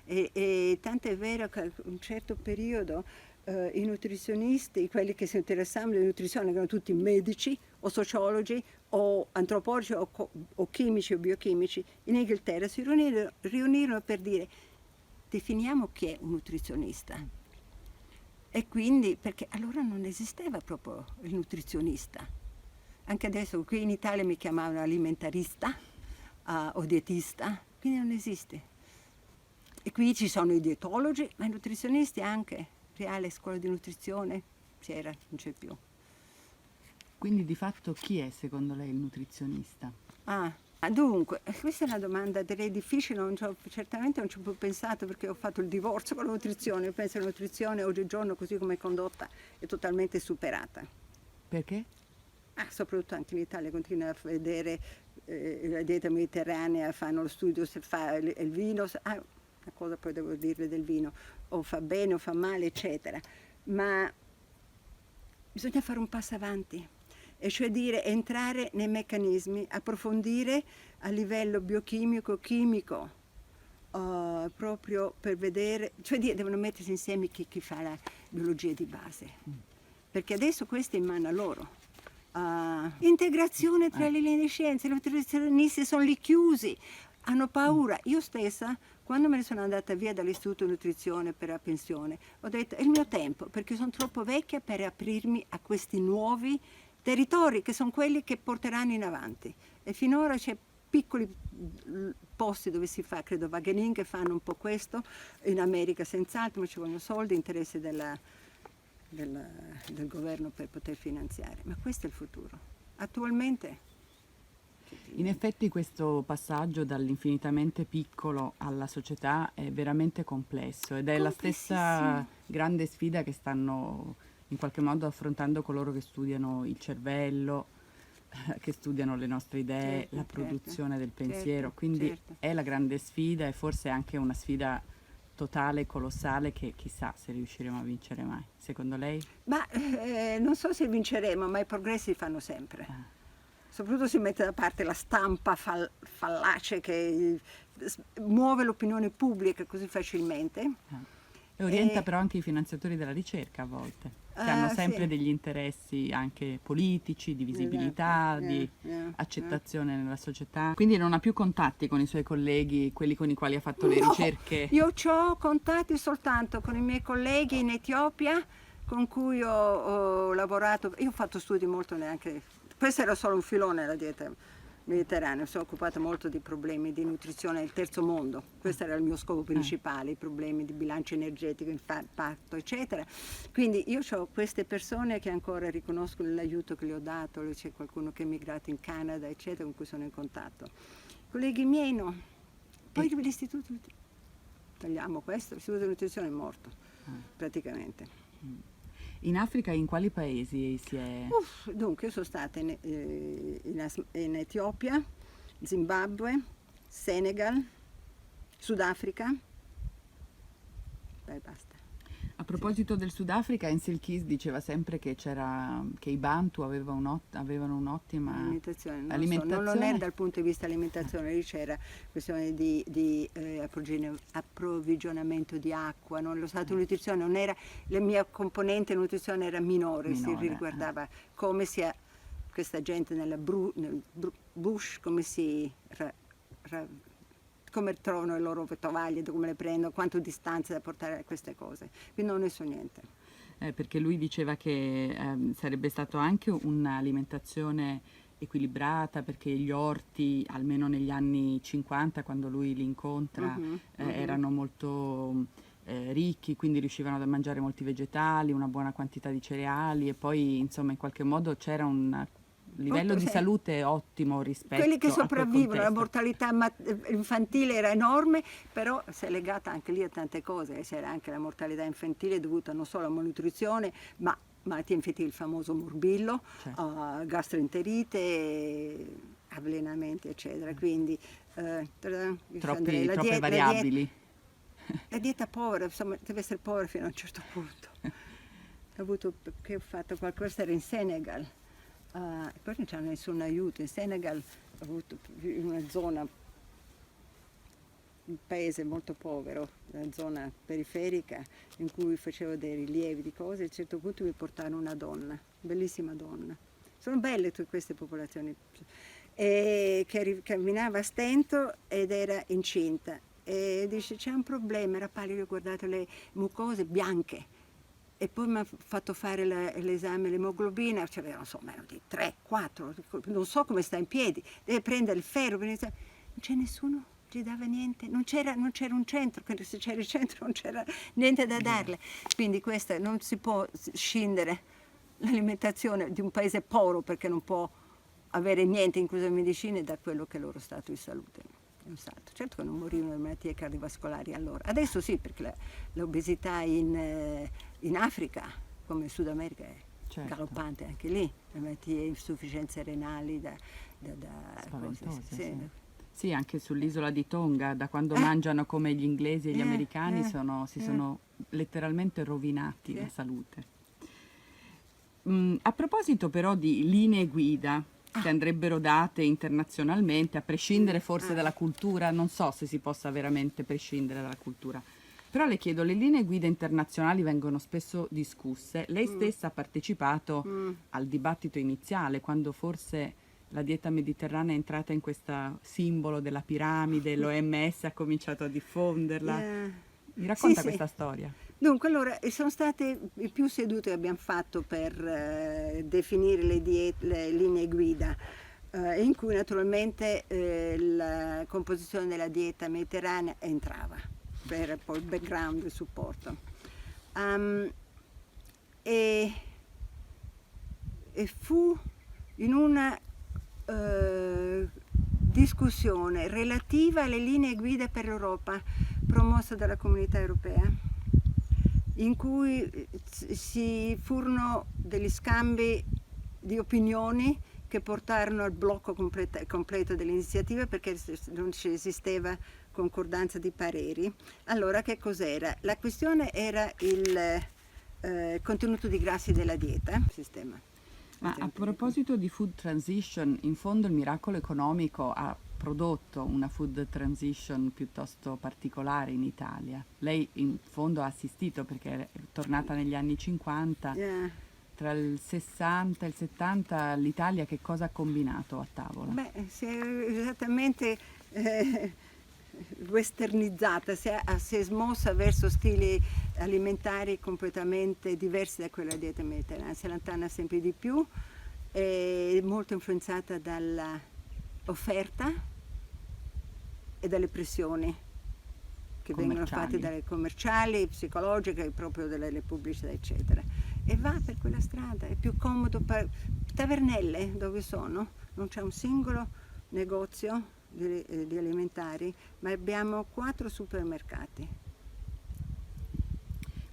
e tanto è vero che a un certo periodo i nutrizionisti, quelli che si interessavano di nutrizione, erano tutti medici o sociologi o antropologi o chimici o biochimici, in Inghilterra si riunirono per dire: definiamo chi è un nutrizionista. E quindi, perché allora non esisteva proprio il nutrizionista. Anche adesso qui in Italia mi chiamavano alimentarista o dietista, quindi non esiste. E qui ci sono i dietologi, ma i nutrizionisti anche. Reale scuola di nutrizione c'era, non c'è più. Quindi di fatto chi è secondo lei il nutrizionista? Dunque, questa è una domanda direi difficile, certamente non ci ho più pensato perché ho fatto il divorzio con la nutrizione. Io penso che la nutrizione oggigiorno, così come è condotta, è totalmente superata. Perché? Soprattutto anche in Italia continua a vedere la dieta mediterranea, fanno lo studio se fa il vino, una cosa poi devo dirle del vino, o fa bene o fa male, eccetera. Ma bisogna fare un passo avanti. E cioè dire entrare nei meccanismi, approfondire a livello biochimico, chimico, proprio per vedere, cioè devono mettersi insieme chi fa la biologia di base, perché adesso questo è in mano a loro. Integrazione tra le linee di scienze, i nutrizionisti sono lì chiusi, hanno paura. Io stessa, quando me ne sono andata via dall'istituto di nutrizione per la pensione, ho detto è il mio tempo, perché sono troppo vecchia per aprirmi a questi nuovi territori che sono quelli che porteranno in avanti. E finora c'è piccoli posti dove si fa, credo Wageningen che fanno un po' questo, in America senz'altro, ma ci vogliono soldi, interessi del governo per poter finanziare. Ma questo è il futuro. Attualmente. In effetti questo passaggio dall'infinitamente piccolo alla società è veramente complesso ed è la stessa grande sfida che stanno in qualche modo affrontando coloro che studiano il cervello, che studiano le nostre idee, la produzione del pensiero. Quindi è la grande sfida e forse anche una sfida totale, colossale, che chissà se riusciremo a vincere mai. Secondo lei? Non so se vinceremo, ma i progressi si fanno sempre. Soprattutto si mette da parte la stampa fallace che muove l'opinione pubblica così facilmente. E orienta però anche i finanziatori della ricerca a volte, che hanno sempre degli interessi anche politici, di visibilità, di accettazione nella società. Quindi non ha più contatti con i suoi colleghi, quelli con i quali ha fatto le ricerche? Io ho contatti soltanto con i miei colleghi in Etiopia, con cui ho lavorato. Io ho fatto studi molto neanche. Questo era solo un filone la dieta mediterranea, sono occupata molto di problemi di nutrizione del terzo mondo, questo era il mio scopo principale, i problemi di bilancio energetico, impatto, eccetera. Quindi io ho queste persone che ancora riconoscono l'aiuto che gli ho dato, c'è qualcuno che è emigrato in Canada, eccetera, con cui sono in contatto. Colleghi miei no. Poi l'istituto, tagliamo questo, l'istituto di nutrizione è morto. praticamente. In Africa in quali paesi si è... Dunque, io sono stata in Etiopia, Zimbabwe, Senegal, Sudafrica, basta. A proposito del Sudafrica, Ansel Keys diceva sempre che i Bantu avevano un'ottima alimentazione. Non è dal punto di vista alimentazione, lì c'era questione di approvvigionamento di acqua, lo stato di nutrizione non era, la mia componente nutrizione era minore. Si riguardava come sia questa gente nel bush, come come trovano le loro tovaglie, come le prendono, quanto distanza da portare a queste cose. Quindi non ne so niente. Perché lui diceva che sarebbe stato anche un'alimentazione equilibrata, perché gli orti, almeno negli anni 50, quando lui li incontra, erano molto ricchi, quindi riuscivano a mangiare molti vegetali, una buona quantità di cereali, e poi insomma in qualche modo c'era un livello di salute ottimo rispetto quelli che a quel sopravvivono, la contesto. mortalità infantile era enorme, però si è legata anche lì a tante cose, c'era anche la mortalità infantile dovuta non solo a malnutrizione, ma malattie infettive, il famoso morbillo, gastroenterite, avvelenamenti, eccetera. Quindi troppe variabili. La dieta povera, insomma, deve essere povera fino a un certo punto. Ho fatto qualcosa, era in Senegal. Poi non c'era nessun aiuto. In Senegal ho avuto in una zona, un paese molto povero, una zona periferica in cui facevo dei rilievi di cose, a un certo punto mi portarono una donna, bellissima donna. Sono belle tutte queste popolazioni, che camminava a stento ed era incinta. E dice: c'è un problema, era pallido, ho guardato le mucose bianche. E poi mi ha fatto fare l'esame, l'emoglobina, c'aveva insomma meno di 3, 4, non so come sta in piedi, deve prendere il ferro, non c'è nessuno, gli dava niente, non c'era un centro, se c'era il centro non c'era niente da darle. Quindi questa non si può scindere l'alimentazione di un paese povero perché non può avere niente, incluso le medicine, da quello che è il loro stato di salute. Certo che non morivano di malattie cardiovascolari allora, adesso sì, perché l'obesità in Africa, come in Sud America, è galoppante anche lì, le malattie, insufficienze renali Sì, anche sull'isola di Tonga, da quando mangiano come gli inglesi e gli americani, si sono letteralmente rovinati la salute. A proposito però di linee guida che andrebbero date internazionalmente, a prescindere forse dalla cultura, non so se si possa veramente prescindere dalla cultura, però le chiedo, le linee guida internazionali vengono spesso discusse, lei stessa ha partecipato al dibattito iniziale, quando forse la dieta mediterranea è entrata in questo simbolo della piramide, l'OMS ha cominciato a diffonderla, mi racconta questa storia? Dunque, allora, sono state più sedute che abbiamo fatto per definire le linee guida, in cui naturalmente la composizione della dieta mediterranea entrava, per poi il background, il supporto. E fu in una discussione relativa alle linee guida per l'Europa, promossa dalla Comunità Europea, in cui si furono degli scambi di opinioni che portarono al blocco completo dell'iniziativa, perché non ci esisteva concordanza di pareri. Allora, che cos'era? La questione era il contenuto di grassi della dieta, sistema. Ma a proposito di food transition, in fondo il miracolo economico ha prodotto una food transition piuttosto particolare in Italia. Lei in fondo ha assistito, perché è tornata negli anni 50, tra il 60 e il 70 l'Italia che cosa ha combinato a tavola? Beh, si è esattamente westernizzata, si è smossa verso stili alimentari completamente diversi da quella dieta mediterranea, si allontana sempre di più, è molto influenzata dall'offerta e dalle pressioni che vengono fatte dalle commerciali, psicologiche, proprio dalle pubblicità, eccetera. E va per quella strada, è più comodo per Tavernelle, dove sono, non c'è un singolo negozio di alimentari, ma abbiamo 4 supermercati.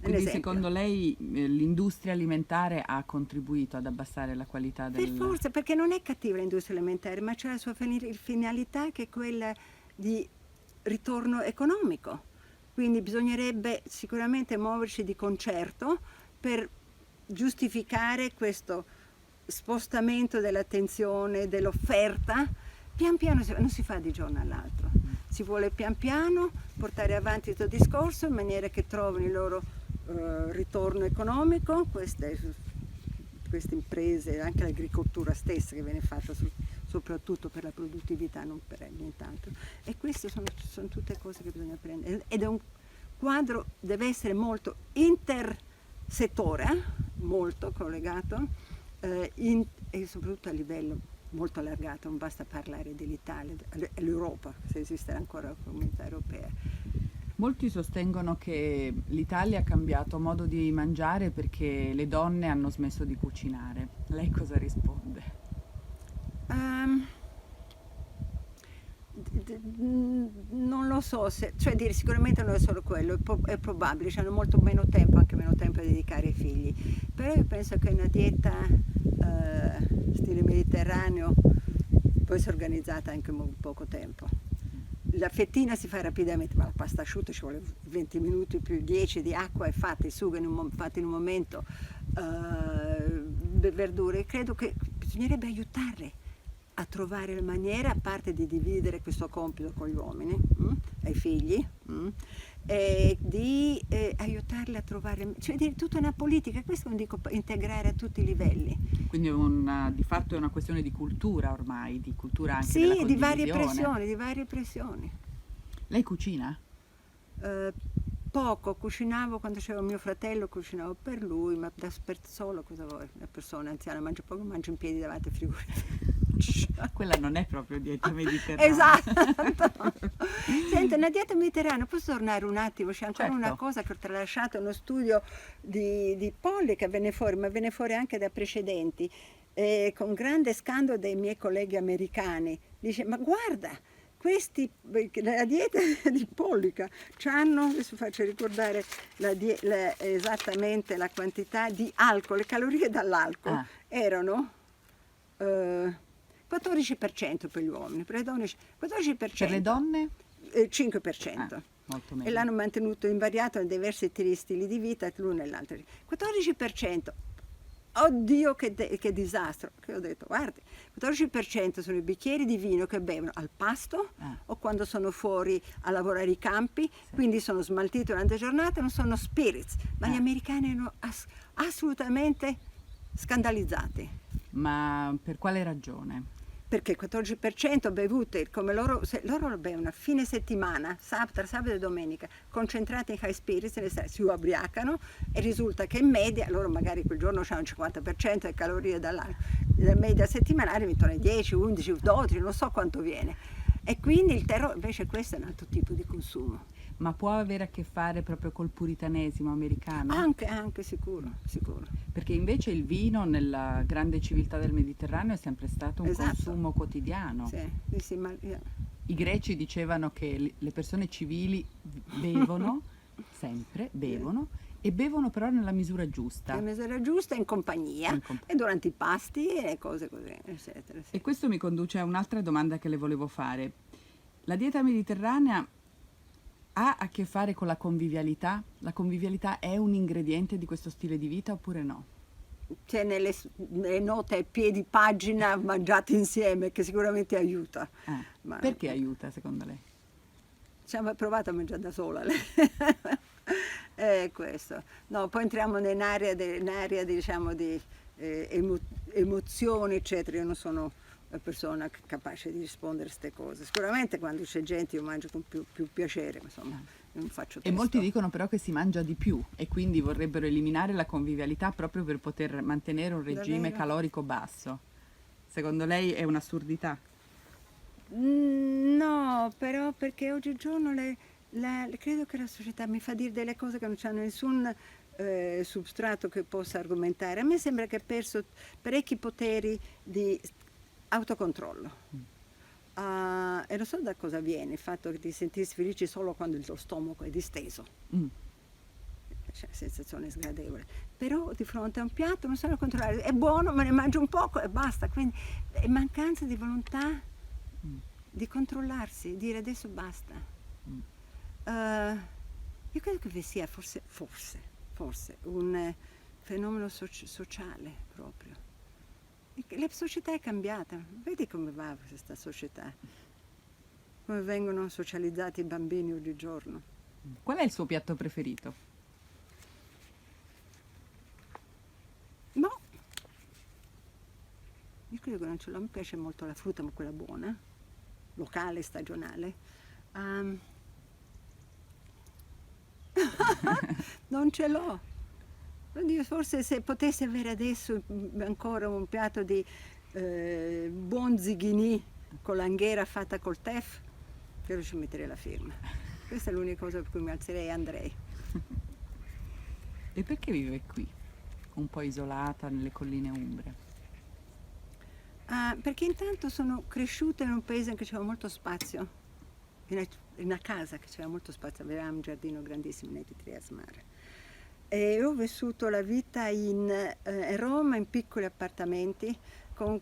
Quindi secondo lei l'industria alimentare ha contribuito ad abbassare la qualità del... Per forza, perché non è cattiva l'industria alimentare, ma c'è la sua finalità che è quella di ritorno economico. Quindi bisognerebbe sicuramente muoverci di concerto per giustificare questo spostamento dell'attenzione, dell'offerta. Pian piano non si fa di giorno all'altro, si vuole pian piano portare avanti questo discorso in maniera che trovino il loro ritorno economico, queste imprese, anche l'agricoltura stessa che viene fatta soprattutto per la produttività, non per nient'altro. E queste sono tutte cose che bisogna prendere. Ed è un quadro, deve essere molto intersettore, molto collegato, e soprattutto a livello molto allargato, non basta parlare dell'Italia, dell'Europa, se esiste ancora la comunità europea. Molti sostengono che l'Italia ha cambiato modo di mangiare perché le donne hanno smesso di cucinare. Lei cosa risponde? Non lo so, cioè dire sicuramente non è solo quello, è probabile, hanno molto meno tempo, anche meno tempo da dedicare ai figli. Però io penso che una dieta stile mediterraneo può essere organizzata anche in poco tempo. La fettina si fa rapidamente, ma la pasta asciutta ci vuole 20 minuti più 10 di acqua e fatta, i sughi fatti in un momento, verdure. Credo che bisognerebbe aiutarle a trovare la maniera, a parte di dividere questo compito con gli uomini, ai figli, e di aiutarle a trovare, cioè di tutta una politica, questo non dico integrare a tutti i livelli. Quindi di fatto è una questione di cultura ormai, di cultura anche sì, della di condivisione. di varie pressioni. Lei cucina? Poco, cucinavo quando c'era mio fratello, cucinavo per lui, ma da solo cosa vuoi? Una persona anziana mangia poco, mangia in piedi davanti al frigorifero. Quella non è proprio dieta mediterranea. Esatto. Senti, una dieta mediterranea, posso tornare un attimo? C'è ancora Certo. una cosa che ho tralasciato, uno studio di Pollica venne fuori, ma venne fuori anche da precedenti, con grande scandalo dei miei colleghi americani. Dice, ma guarda, la dieta di Pollica c'hanno, adesso faccio ricordare esattamente la quantità di alcol, le calorie dall'alcol erano 14% per gli uomini, per le donne 14%. Per le donne? 5%. Molto meglio. E l'hanno mantenuto invariato in diversi stili di vita, l'uno e l'altro. 14%. Oddio che disastro. Che ho detto, guardi, 14% sono i bicchieri di vino che bevono al pasto o quando sono fuori a lavorare i campi, quindi sono smaltiti durante la giornata, non sono spirits. Ma gli americani erano assolutamente scandalizzati. Ma per quale ragione? Perché il 14% bevute come loro lo bevono a fine settimana, tra sabato e domenica, concentrati in high spirits, si ubriacano e risulta che in media, loro magari quel giorno hanno il 50% di calorie dalla media settimanale, mettono 10, 11, 12, non so quanto viene. E quindi invece questo è un altro tipo di consumo. Ma può avere a che fare proprio col puritanesimo americano? Anche sicuro. Perché invece il vino nella grande civiltà del Mediterraneo è sempre stato un consumo quotidiano. Sì, I greci dicevano che le persone civili bevono, sempre bevono, e bevono però nella misura giusta. Nella misura giusta, in compagnia, e durante i pasti e cose così, eccetera. Sì. E questo mi conduce a un'altra domanda che le volevo fare. La dieta mediterranea ha a che fare con la convivialità? La convivialità è un ingrediente di questo stile di vita oppure no? C'è nelle note a piedi pagina mangiate insieme, che sicuramente aiuta. Perché aiuta secondo lei? Ci ha provato a mangiare da sola lei. Questo. No, poi entriamo in un'area diciamo di emozioni, eccetera. Io non sono una persona capace di rispondere a queste cose. Sicuramente quando c'è gente io mangio con più piacere, insomma, non faccio testo. E molti dicono però che si mangia di più e quindi vorrebbero eliminare la convivialità proprio per poter mantenere un regime calorico basso. Secondo lei è un'assurdità? No, però perché oggigiorno credo che la società mi fa dire delle cose che non hanno nessun substrato che possa argomentare. A me sembra che ha perso parecchi poteri di autocontrollo. E non so da cosa viene il fatto di sentirsi felici solo quando il tuo stomaco è disteso. c'è una sensazione sgradevole. Però di fronte a un piatto non sono controllare, è buono, me ne mangio un poco e basta. Quindi è mancanza di volontà di controllarsi, dire adesso basta. Io credo che vi sia forse un fenomeno sociale proprio. La società è cambiata, vedi come va questa società, come vengono socializzati i bambini oggigiorno. Qual è il suo piatto preferito? No, io credo che non ce l'ho, mi piace molto la frutta, ma quella buona, locale, stagionale. Non ce l'ho. Oddio, forse se potessi avere adesso ancora un piatto di buon zighini con l'anghera fatta col tef, credo ci metterei la firma. Questa è l'unica cosa per cui mi alzerei e andrei. E perché vive qui, un po' isolata nelle colline umbre? Perché intanto sono cresciuta in un paese in cui c'era molto spazio, in una casa che c'era molto spazio, avevamo un giardino grandissimo nei Trias Mare. E ho vissuto la vita in Roma in piccoli appartamenti con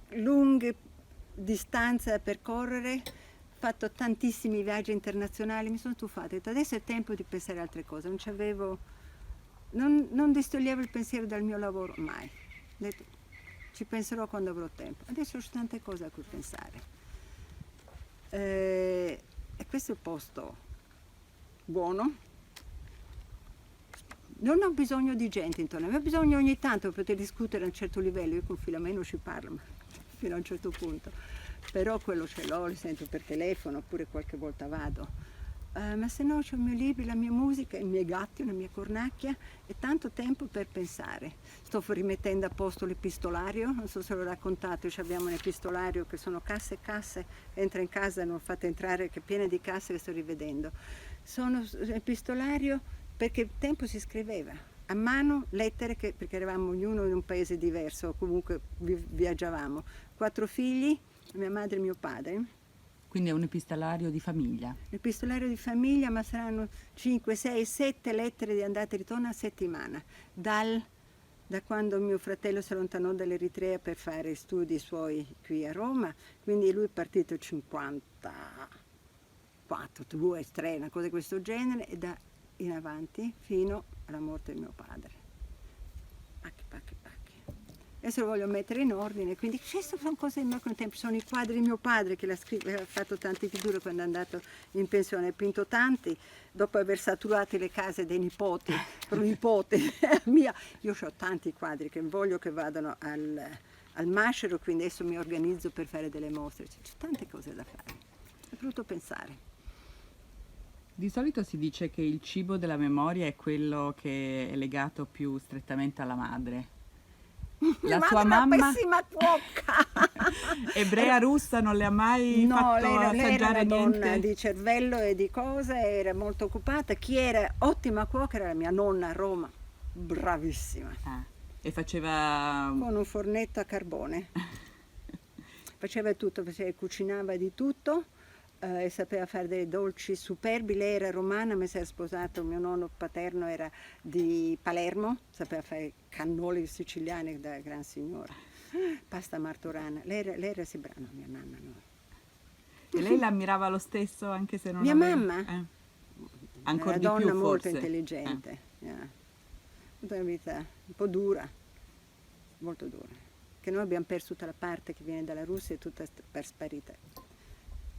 lunghe distanze da percorrere, ho fatto tantissimi viaggi internazionali, mi sono stufata, ho detto adesso è tempo di pensare a altre cose, non distoglievo il pensiero dal mio lavoro mai, ho detto ci penserò quando avrò tempo, adesso ho tante cose a cui pensare. E questo è il posto buono. Non ho bisogno di gente intorno a me, ho bisogno ogni tanto per poter discutere a un certo livello, io con Filomeno ci parlo, ma fino a un certo punto, però quello ce l'ho, li sento per telefono, oppure qualche volta vado. Ma se no c'ho il mio libro, la mia musica, i miei gatti, una mia cornacchia e tanto tempo per pensare. Sto rimettendo a posto l'epistolario, non so se l'ho raccontato, abbiamo un epistolario che sono casse e casse, entra in casa, non fate entrare, che è piena di casse che sto rivedendo. Sono epistolario perché il tempo si scriveva a mano, lettere, perché eravamo ognuno in un paese diverso, comunque viaggiavamo. 4 figli, mia madre e mio padre. Quindi è un epistolario di famiglia? L'epistolario di famiglia, ma saranno 5, 6, 7 lettere di andata e ritorno a settimana. Da quando mio fratello si allontanò dall'Eritrea per fare studi suoi qui a Roma, quindi lui è partito 54, 2, 3, una cosa di questo genere, e da in avanti fino alla morte di mio padre. Pacchi. Adesso lo voglio mettere in ordine, quindi queste sono cose di mio tempo, sono i quadri di mio padre che ha fatto tante figure quando è andato in pensione, ha pinto tanti, dopo aver saturato le case dei nipoti, pronipote mia, io ho tanti quadri che voglio che vadano al Mascero, quindi adesso mi organizzo per fare delle mostre, c'è tante cose da fare, è brutto pensare. Di solito si dice che il cibo della memoria è quello che è legato più strettamente alla madre. Mia La sua madre è una mamma, pessima cuoca. ebrea russa, non le ha mai fatto lei era assaggiare una donna niente? di cervello e di cose, era molto occupata. Chi era ottima cuoca era la mia nonna a Roma, bravissima, E faceva... con un fornetto a carbone. Faceva tutto, cucinava di tutto. E sapeva fare dei dolci superbi, lei era romana ma si era sposato, mio nonno paterno era di Palermo, sapeva fare cannoli siciliani da gran signora, pasta martorana, lei era sì brava, mia mamma no. E lei l'ammirava lo stesso anche se non Mia aveva... mamma? Ancora Una di donna più molto forse. intelligente, tutta una vita un po' dura, molto dura, che noi abbiamo perso tutta la parte che viene dalla Russia, è tutta per sparita.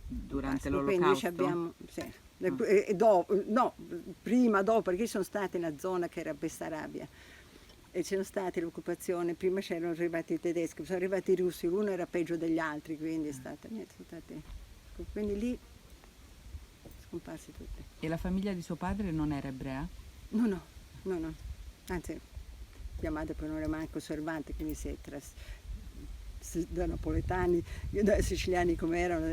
Durante Quindi l'Olocausto? abbiamo, sì. Prima, dopo, perché io sono stata in una zona che era Bessarabia e c'erano state l'occupazione, prima c'erano arrivati i tedeschi, sono arrivati i russi, uno era peggio degli altri, quindi quindi lì scomparsi tutti. E la famiglia di suo padre non era ebrea? No, anzi mia madre poi non era manco osservante, quindi si è da napoletani, da siciliani come erano,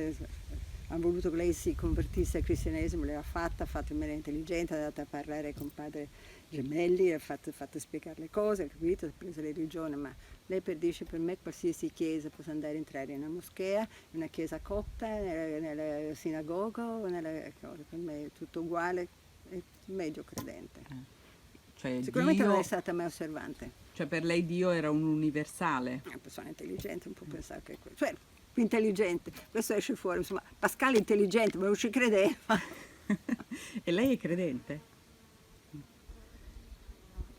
hanno voluto che lei si convertisse al cristianesimo, l'aveva fatta, ha fatto in maniera intelligente, è andata a parlare con padre Gemelli, ha fatto spiegare le cose, ha capito, ha preso la religione, ma lei dice per me qualsiasi chiesa posso andare a entrare in una moschea, in una chiesa copta, nella sinagoga, per me è tutto uguale, è meglio credente. Cioè Sicuramente non è Dio, stata mai osservante. cioè per lei Dio era un universale. È una persona intelligente, non può pensare che è quello. Cioè, più intelligente, questo esce fuori, insomma, Pascal è intelligente, ma non ci credeva. E lei è credente?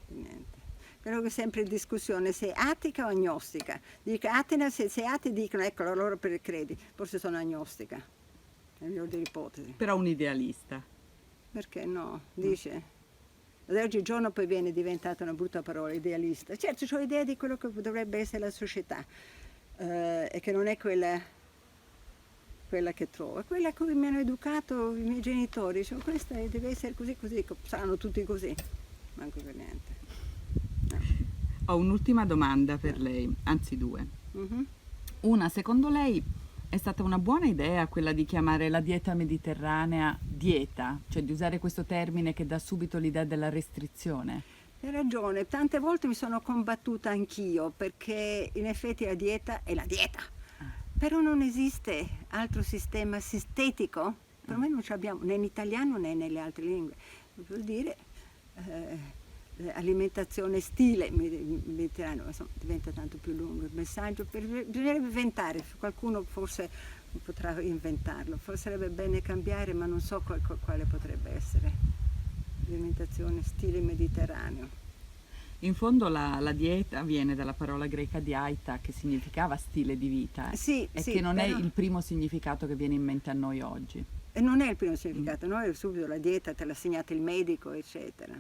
Niente. Però che è sempre in discussione, sei atica o agnostica? Dico atea, se sei atea dicono, ecco, allora per credi, forse sono agnostica, è la migliore delle ipotesi. Però un idealista. Perché no? Dice. Ad oggigiorno poi viene diventata una brutta parola, idealista. Certo, ho idea di quello che dovrebbe essere la società e che non è quella che trovo, è quella a cui mi hanno educato i miei genitori. Dicevo, questa deve essere così, così, saranno tutti così. Manco per niente. No. Ho un'ultima domanda per lei, anzi due. Mhm. Una, secondo lei è stata una buona idea quella di chiamare la dieta mediterranea dieta, cioè di usare questo termine che dà subito l'idea della restrizione? Hai ragione, tante volte mi sono combattuta anch'io perché in effetti la dieta è la dieta, però non esiste altro sistema sintetico, perlomeno non ce l'abbiamo né in italiano né nelle altre lingue, vuol dire alimentazione stile mediterraneo, insomma diventa tanto più lungo il messaggio, bisognerebbe inventare, qualcuno forse potrà inventarlo, forse sarebbe bene cambiare, ma non so quale potrebbe essere. Alimentazione stile mediterraneo. In fondo la dieta viene dalla parola greca diaita, che significava stile di vita, Sì, e sì, che non è però- il primo significato che viene in mente a noi oggi. E non è il primo significato, no? È subito la dieta, te l'ha segnata il medico, eccetera.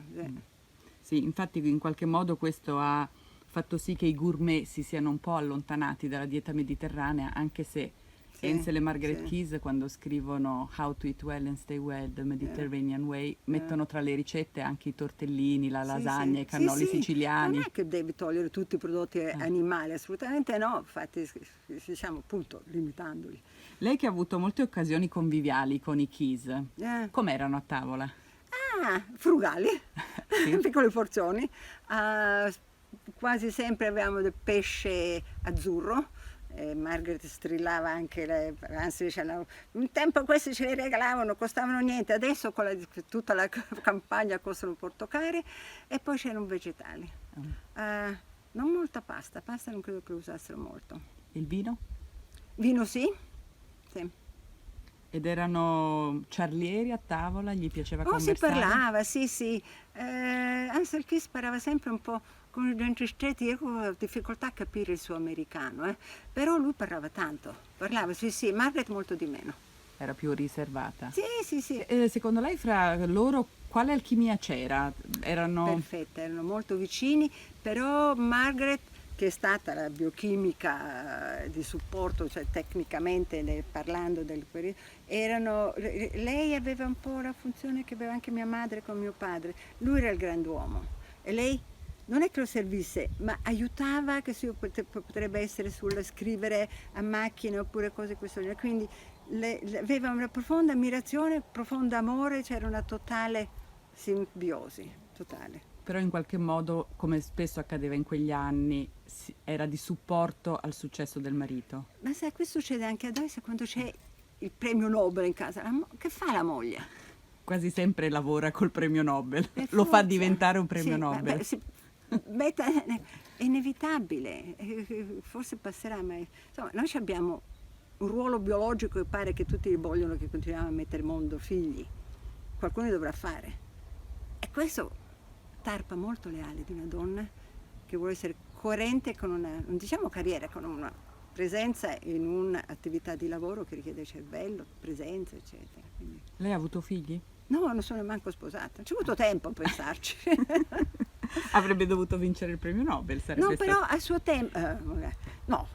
Sì, infatti in qualche modo questo ha fatto sì che i gourmet si siano un po' allontanati dalla dieta mediterranea, anche se Sì, Ansel e Margaret sì. Keyes, quando scrivono How to Eat Well and Stay Well, The Mediterranean Way, mettono tra le ricette anche i tortellini, la Sì, lasagna, sì. i cannoli Sì, sì, siciliani. non è che devi togliere tutti i prodotti animali, assolutamente no, infatti diciamo appunto limitandoli. Lei che ha avuto molte occasioni conviviali con i Keyes, Eh. com'erano a tavola? Ah, frugali, Sì. piccole porzioni. Ah, quasi sempre avevamo del pesce azzurro. Margaret strillava anche lei, anzi diceva, un tempo questi ce li regalavano, costavano niente, adesso con tutta la campagna costano un portocare e poi c'erano vegetali. Ah, non molta pasta non credo che usassero molto. Il vino? Vino sì, sì. Ed erano ciarlieri a tavola, gli piaceva Oh, si conversare? parlava, sì, sì. Ansel Keys parlava sempre un po' con dentro stretti, io avevo difficoltà a capire il suo americano, però lui parlava tanto, parlava, sì, sì, Margaret molto di meno. Era più riservata. Sì, sì, sì, Secondo lei fra loro quale alchimia c'era? Erano... perfetta, erano molto vicini, però Margaret, che è stata la biochimica di supporto, cioè tecnicamente parlando del periodo, lei aveva un po' la funzione che aveva anche mia madre con mio padre, lui era il grand'uomo e lei non è che lo servisse, ma aiutava, che potrebbe essere sul scrivere a macchine oppure cose di questo genere, quindi aveva una profonda ammirazione, profondo amore, c'era una totale simbiosi, totale. Però in qualche modo, come spesso accadeva in quegli anni, era di supporto al successo del marito. Ma sai, questo succede anche adesso quando c'è il premio Nobel in casa. Che fa la moglie? Quasi sempre lavora col premio Nobel, Per lo fa forza. diventare un premio Sì, Nobel. è inevitabile, forse passerà, ma insomma, noi abbiamo un ruolo biologico e pare che tutti vogliono che continuiamo a mettere al mondo figli. Qualcuno dovrà fare. E questo tarpa molto le ali di una donna che vuole essere coerente con una, non diciamo carriera, con una presenza in un'attività di lavoro che richiede cervello, presenza, eccetera. Quindi, Lei ha avuto figli? no, non sono manco sposata, ci ho avuto tempo a pensarci. Avrebbe dovuto vincere il premio Nobel, sarebbe No, però stato... a suo tempo, no,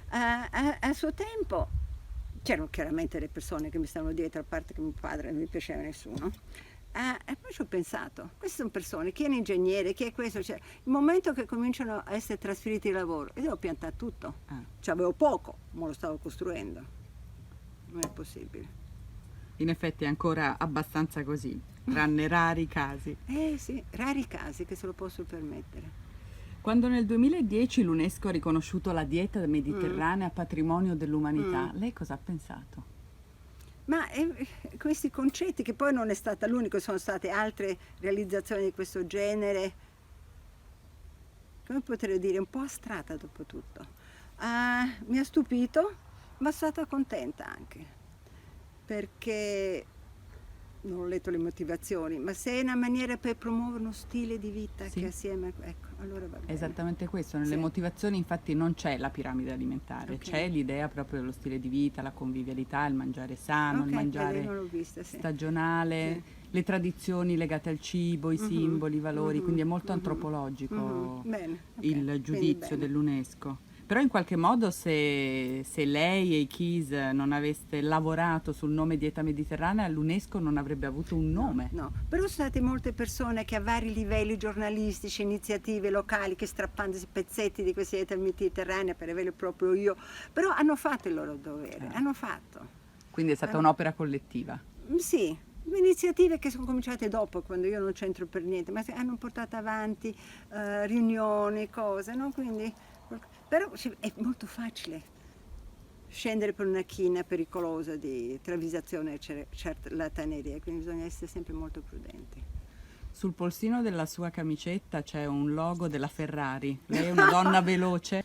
a suo tempo c'erano chiaramente le persone che mi stavano dietro, a parte che mio padre non mi piaceva nessuno. E poi ci ho pensato, queste sono persone, chi è un ingegnere, chi è questo, cioè, il momento che cominciano a essere trasferiti di lavoro, io devo piantare tutto, cioè avevo poco, ma lo stavo costruendo, non è possibile. In effetti è ancora abbastanza così, tranne rari casi. Sì, rari casi che se lo possono permettere. Quando nel 2010 l'UNESCO ha riconosciuto la dieta mediterranea patrimonio dell'umanità, lei cosa ha pensato? Ma questi concetti, che poi non è stata l'unico, sono state altre realizzazioni di questo genere, come potrei dire, un po' astratta dopo tutto. Mi ha stupito, ma sono stata contenta anche, perché non ho letto le motivazioni, ma se è una maniera per promuovere uno stile di vita Sì. che assieme, ecco, allora va bene. Esattamente questo, nelle Sì. motivazioni infatti non c'è la piramide alimentare, Ok. c'è l'idea proprio dello stile di vita, la convivialità, il mangiare sano, Ok, il vedi, mangiare non l'ho vista, sì. stagionale, Sì. le tradizioni legate al cibo, i simboli, i valori, quindi è molto Mhm. antropologico Bene, ok, il quindi giudizio bene. dell'UNESCO. Però in qualche modo se lei e i KIS non aveste lavorato sul nome dieta mediterranea, l'UNESCO non avrebbe avuto un nome. No, però sono state molte persone che a vari livelli giornalistici, iniziative locali, che strappandosi pezzetti di questa dieta mediterranea per averlo proprio io, però hanno fatto il loro dovere, hanno fatto. Quindi è stata un'opera collettiva. Sì, iniziative che sono cominciate dopo, quando io non c'entro per niente, ma hanno portato avanti riunioni, cose, no? Quindi, però è molto facile scendere per una china pericolosa di travisazione e ciarlataneria, quindi bisogna essere sempre molto prudenti. Sul polsino della sua camicetta c'è un logo della Ferrari. Lei è una donna veloce?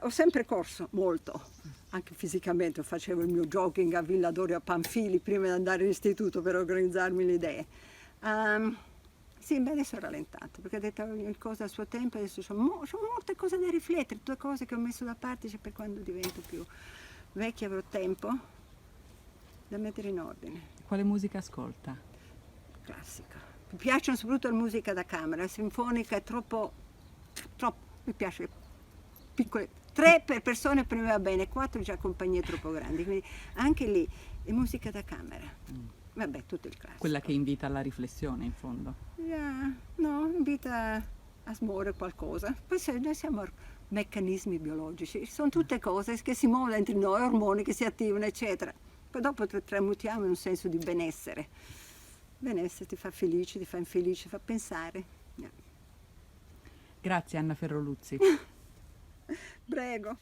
Ho sempre corso molto, anche fisicamente, facevo il mio jogging a Villa Dorio a Panfili prima di andare all'istituto per organizzarmi le idee. Sì, beh, adesso ho rallentato, perché ho detto ogni cosa al suo tempo, adesso ho molte cose da riflettere, due cose che ho messo da parte, cioè per quando divento più vecchia avrò tempo da mettere in ordine. Quale musica ascolta? Classica. Mi piacciono soprattutto la musica da camera, la sinfonica è troppo, mi piace piccole, 3 per persone per me va bene, 4 già compagnie troppo grandi, quindi anche lì è musica da camera. Vabbè, tutto il classico. Quella che invita alla riflessione, in fondo. No, invita a smuovere qualcosa. Poi noi siamo meccanismi biologici, sono tutte cose che si muovono dentro di noi, ormoni che si attivano, eccetera. Poi dopo tramutiamo in un senso di benessere. Benessere ti fa felice, ti fa infelice, fa pensare. Grazie Anna Ferroluzzi. Prego.